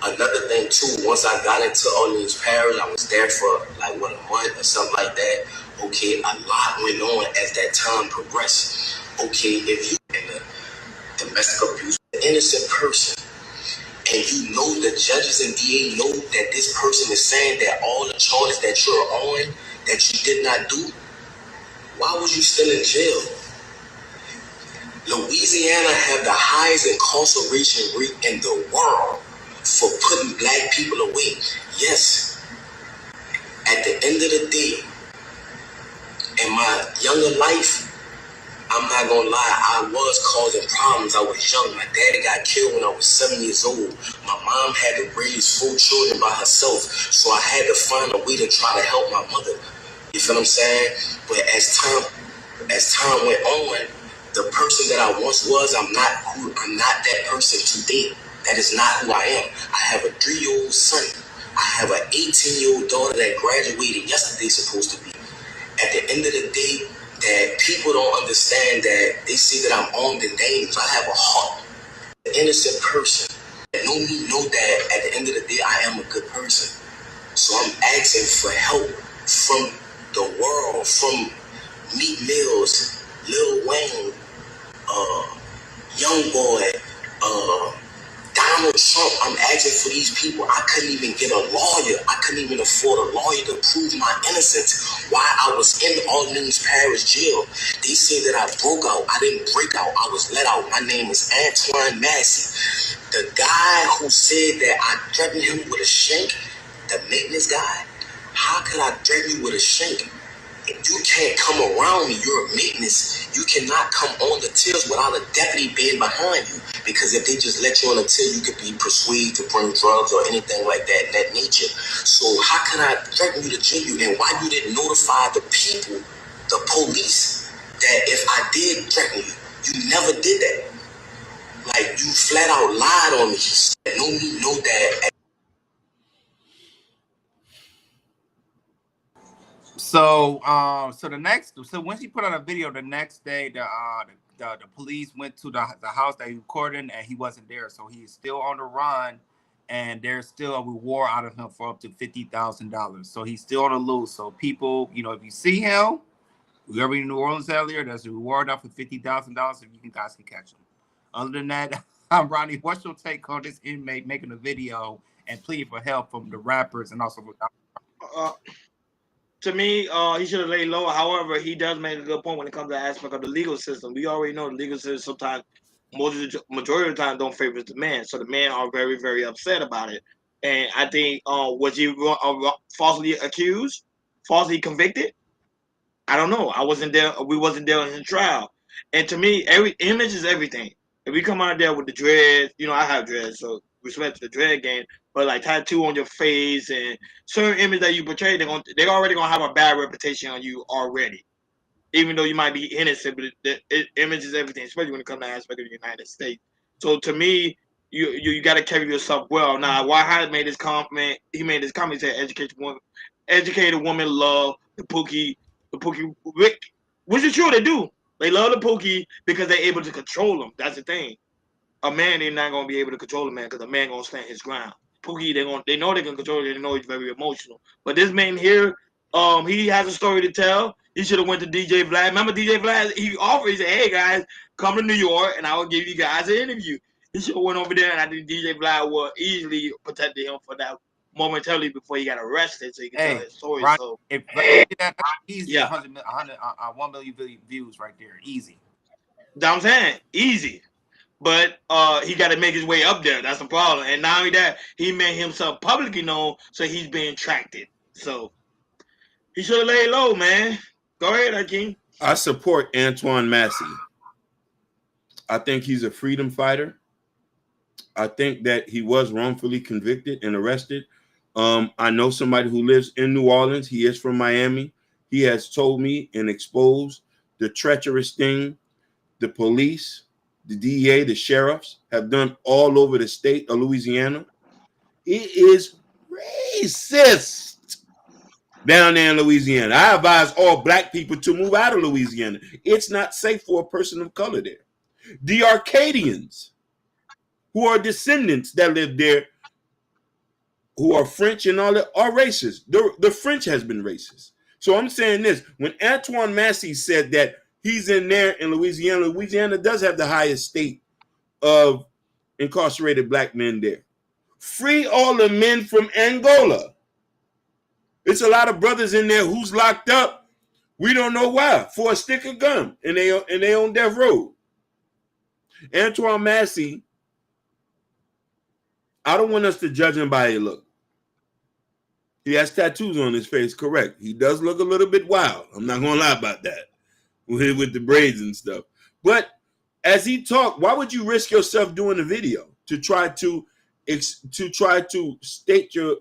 Another thing too. Once I got into Orleans Parish, I was there for like a month or something like that. Okay, a lot went on as that time progressed. Okay, if you in a domestic abuse, an innocent person, and you know the judges and DA know that this person is saying that all the charges that you're on, that you did not do, why was you still in jail? Louisiana have the highest incarceration rate in the world for putting black people away. Yes, at the end of the day, in my younger life, I'm not gonna lie, I was causing problems. I was young. My daddy got killed when I was 7 years old. My mom had to raise 4 children by herself, so I had to find a way to try to help my mother. You feel what I'm saying? But as time went on, the person that I once was, I'm not that person today. That is not who I am. I have a 3-year-old son. I have an 18-year-old daughter that graduated yesterday, supposed to be. At the end of the day, that people don't understand that they see that I'm armed and dangerous. I have a heart. An innocent person that know me know that at the end of the day, I am a good person. So I'm asking for help from the world, from Meek Mills, Lil Wayne, Young Boy, Donald Trump. I'm asking for these people. I couldn't even get a lawyer. I couldn't even afford a lawyer to prove my innocence while I was in Orleans Parish jail. They say that I broke out. I didn't break out. I was let out. My name is Antoine Massey. The guy who said that I threatened him with a shank, the maintenance guy, how could I threaten you with a shank? If you can't come around me, you're a maintenance. You cannot come on the tills without a deputy being behind you. Because if they just let you on the till, you could be persuaded to bring drugs or anything like that, that nature. So how can I threaten you to jail you? And why you didn't notify the people, the police, that if I did threaten you, you never did that. Like, you flat out lied on me. No me know that. So, so when she put out a video, the next day, the police went to the house that he recorded in, and he wasn't there. So he is still on the run, and there's still a reward out of him for up to $50,000. So he's still on the loose. So people, if you see him, whoever in New Orleans earlier, there's a reward out for $50,000 if you guys can catch him. Other than that, Ronnie, what's your take on this inmate making a video and pleading for help from the rappers and also from to me, he should have laid low. However, he does make a good point when it comes to the aspect of the legal system. We already know the legal system sometimes, majority of the time, don't favor the man. So the men are very, very upset about it. And I think, was he falsely accused, falsely convicted? I don't know. I wasn't there. We wasn't there in the trial. And to me, every image is everything. If we come out there with the dreads, I have dreads, so respect to the dread game. But like tattoo on your face and certain image that you portray, they're already gonna have a bad reputation on you already. Even though you might be innocent, but the image is everything, especially when it comes to the aspect of the United States. So to me, you got to carry yourself well. Now, why Hyde made this comment? He made this comment. He said, "Educated woman love the Pookie, which is true. They do. They love the Pookie because they're able to control them. That's the thing. A man, they're not gonna be able to control a man because a man gonna stand his ground. Pookie, they know they can control it. They know he's very emotional. But this man here, he has a story to tell. He should have went to DJ Vlad. Remember DJ Vlad? He offered. He said, "Hey guys, come to New York, and I will give you guys an interview." He should have went over there, and I think DJ Vlad would easily protected him for that momentarily before he got arrested, so he can tell his story. Ronnie, so if that's easy, yeah, 100, 1 million views right there, easy. That's what I'm saying, easy. but he got to make his way up there. That's the problem. And not only that, he made himself publicly known, so he's being tracked. So he should have laid low, man. Go ahead, Hakeem. I support Antoine Massey. I think he's a freedom fighter. I think that he was wrongfully convicted and arrested. I know somebody who lives in New Orleans. He is from Miami. He has told me and exposed the treacherous thing the police, the DEA, the sheriffs have done all over the state of Louisiana. It is racist down there in Louisiana. I advise all black people to move out of Louisiana. It's not safe for a person of color there. The Arcadians, who are descendants that live there, who are French and all that, are racist. The French has been racist. So I'm saying this, when Antoine Massey said that he's in there in Louisiana, Louisiana does have the highest state of incarcerated black men there. Free all the men from Angola. It's a lot of brothers in there who's locked up. We don't know why, for a stick of gum, and they on death row. Antoine Massey, I don't want us to judge him by his look. He has tattoos on his face, correct. He does look a little bit wild. I'm not going to lie about that with the braids and stuff. But as he talked, why would you risk yourself doing a video to try to state your...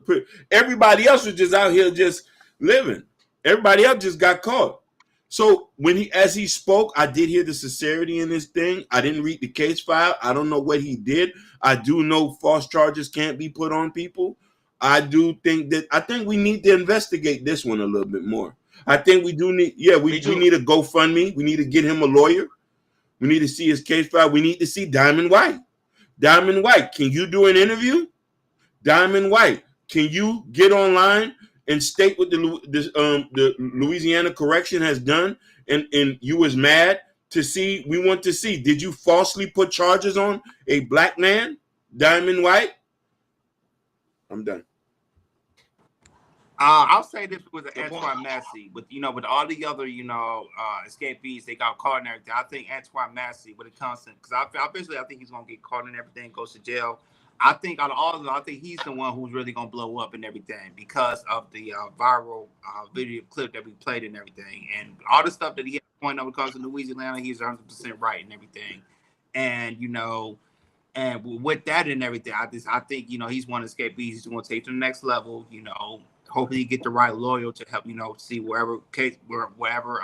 Everybody else was just out here just living. Everybody else just got caught. So as he spoke, I did hear the sincerity in this thing. I didn't read the case file. I don't know what he did. I do know false charges can't be put on people. I think we need to investigate this one a little bit more. I think we do need, we need a GoFundMe. We need to get him a lawyer. We need to see his case file. We need to see Diamond White. Diamond White, can you do an interview? Diamond White, can you get online and state what the Louisiana correction has done? And you was mad to see, we want to see, did you falsely put charges on a black man? Diamond White? I'm done. I'll say this with Antoine Massey, with all the other escapees, they got caught and everything. I think Antoine Massey, when it comes to, because I think he's gonna get caught and everything, goes to jail. I think out of all of them, I think he's the one who's really gonna blow up and everything because of the viral video clip that we played and everything, and all the stuff that he had to point out because of Louisiana, he's 100% right and everything, and and with that and everything, I think he's one escapees. He's gonna take to the next level. Hopefully he get the right lawyer to help, see wherever case, wherever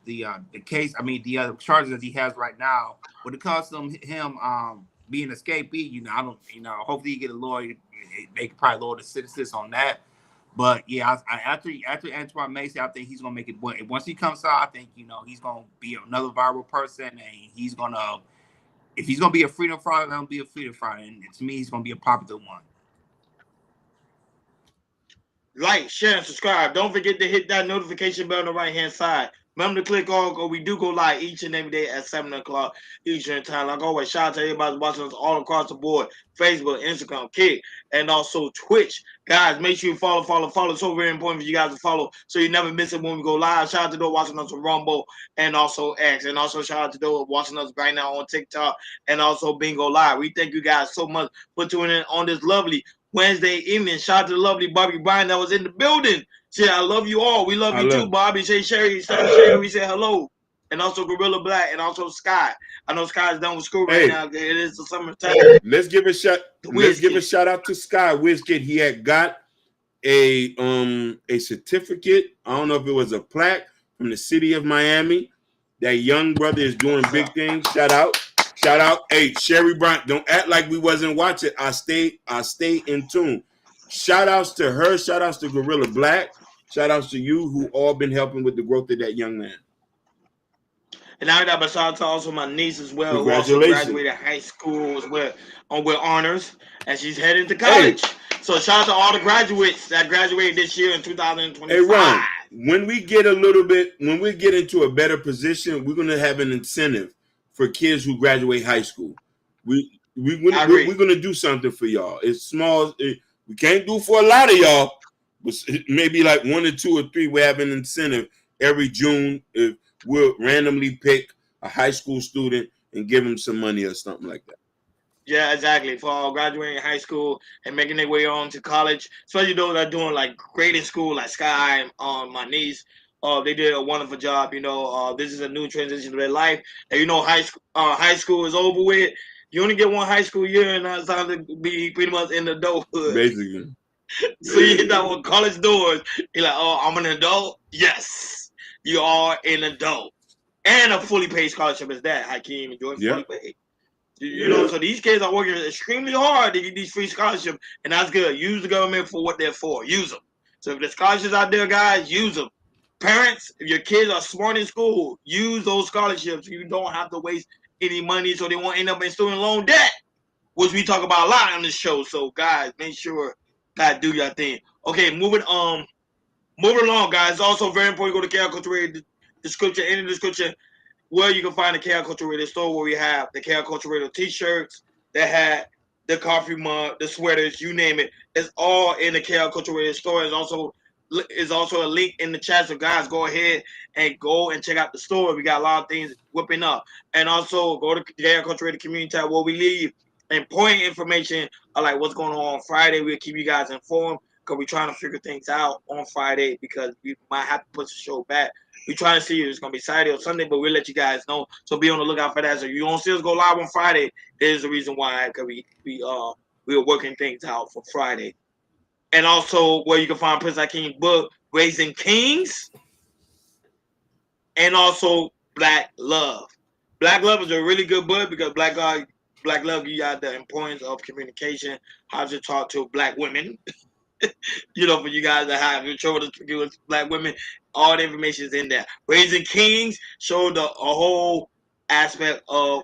the case, the other charges that he has right now. When it comes to him being an escapee, I don't, hopefully you get a lawyer. They could probably lower the citizens on that. But yeah, after Antoine Massey, I think he's gonna make it. Once he comes out, I think he's gonna be another viral person, and he's gonna, if he's gonna be a freedom fighter, he'll be a freedom fighter, and to me, he's gonna be a popular one. Like, share, and subscribe. Don't forget to hit that notification bell on the right-hand side. Remember to click all. We do go live each and every day at 7 o'clock Eastern time. Like always, shout out to everybody watching us all across the board. Facebook, Instagram, Kick, and also Twitch. Guys, make sure you follow. It's so very important for you guys to follow so you never miss it when we go live. Shout out to those watching us on Rumble and also X. And also shout out to those watching us right now on TikTok and also Bingo Live. We thank you guys so much for tuning in on this lovely Wednesday evening. Shout out to the lovely Bobby Bryan that was in the building. Say, I love you all. We love you too, Bobby. Say Sherry. We say hello. And also Gorilla Black and also Sky. I know Sky's done with school right now. It is the summertime. Let's give a shout out to Sky Wizkid. He had got a certificate. I don't know if it was a plaque from the city of Miami. That young brother is doing big things. Shout out. Hey, Sherry Bryant, don't act like we wasn't watching. I stay in tune. Shout outs to her. Shout outs to Gorilla Black. Shout outs to you who all been helping with the growth of that young man. And I got a shout out to also my niece as well, who also graduated high school as well with honors, and she's heading to college. Hey. So shout out to all the graduates that graduated this year in 2025. Hey Ron, when we get into a better position, we're gonna have an incentive for kids who graduate high school. We're gonna do something for y'all. It's small. We can't do for a lot of y'all, but maybe like 1 or 2 or 3. We have an incentive every June. We'll randomly pick a high school student and give them some money or something like that. Yeah, exactly. For graduating high school and making their way on to college, especially those that are doing like great in school, like Sky and my niece. They did a wonderful job. This is a new transition to their life. And high school is over with. You only get one high school year, and it's time to be pretty much in adulthood. Basically. So you hit that with college doors. You're like, oh, I'm an adult? Yes, you are an adult. And a fully paid scholarship is that. Hakeem and Jordan fully paid. So these kids are working extremely hard to get these free scholarships, and that's good. Use the government for what they're for. Use them. So if the scholarships out there, guys, use them. Parents, if your kids are smart in school, use those scholarships. You don't have to waste any money so they won't end up in student loan debt, which we talk about a lot on this show. So, guys, make sure, guys, do your thing. Okay, moving along, guys. Also very important. Go to KL Culture Radio description, in the description, where you can find the KL Culture Radio store, where we have the KL Culture Radio t-shirts, the hat, the coffee mug, the sweaters, you name it. It's all in the KL Culture Radio store. There's also a link in the chat. So, guys, go ahead and go and check out the store. We got a lot of things whipping up. And also go to the KL Culture Radio community tab, where we leave important information of like what's going on Friday. We'll keep you guys informed because we're trying to figure things out on Friday because we might have to push the show back. We're trying to see if it's going to be Saturday or Sunday, but we'll let you guys know. So be on the lookout for that. So you don't see us go live on Friday. There's the reason why, because we are working things out for Friday. And also where you can find Prince Hakim's book, Raising Kings, and also Black Love. Black Love is a really good book because Black Love, you got the importance of communication, how to talk to Black women. For you guys that have your children with Black women, all the information is in there. Raising Kings showed a whole aspect of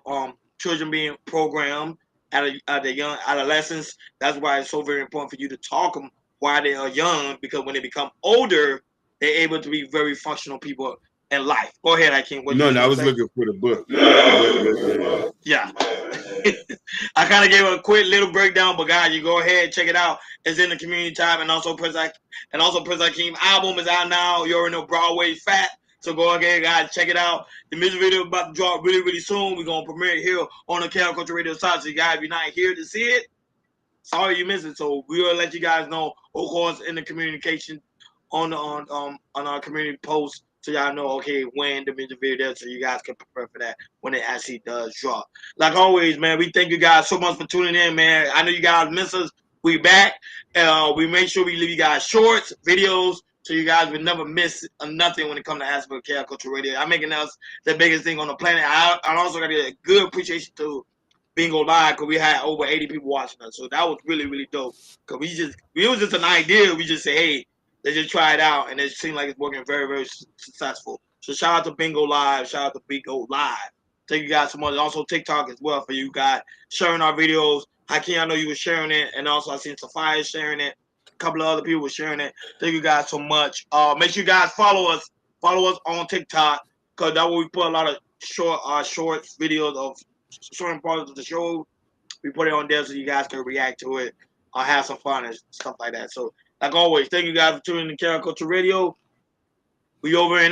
children being programmed at a young adolescence. That's why it's so very important for you to talk them while they are young, because when they become older, they're able to be very functional people in life. Go ahead, Hakeem. I was looking for the book. Yeah. I kind of gave a quick little breakdown, but guys, you go ahead, check it out. It's in the community tab, and also Prince Hakeem album is out now. You already know Broadway Fat. So go ahead, guys, check it out. The music video is about to drop really, really soon. We're gonna premiere it here on the KL Culture Radio site. So, guys, if you're not here to see it, sorry you missed it. So we will let you guys know, of course, in the communication on our community post. So y'all know, okay, when the music video is, so you guys can prepare for that when it actually does drop. Like always, man, we thank you guys so much for tuning in, man. I know you guys miss us. We back. We make sure we leave you guys shorts, videos, so you guys will never miss nothing when it comes to Aspect KL Culture Radio. I'm making us the biggest thing on the planet. I also got to get a good appreciation to Bingo Live, because we had over 80 people watching us. So that was really, really dope. Because it was just an idea. We just say, hey, let's just try it out, and it seemed like it's working very, very successful. So shout out to Bingo Live. Shout out to Bingo Live. Thank you guys so much. Also TikTok as well for you guys sharing our videos. Hakeem, I know you were sharing it, and also I seen Sophia sharing it. A couple of other people were sharing it. Thank you guys so much. Make sure you guys follow us. Follow us on TikTok, because that's where we put a lot of shorts videos of certain parts of the show. We put it on there so you guys can react to it, have some fun and stuff like that. So, like always, thank you guys for tuning in to KL Culture Radio. We over and out.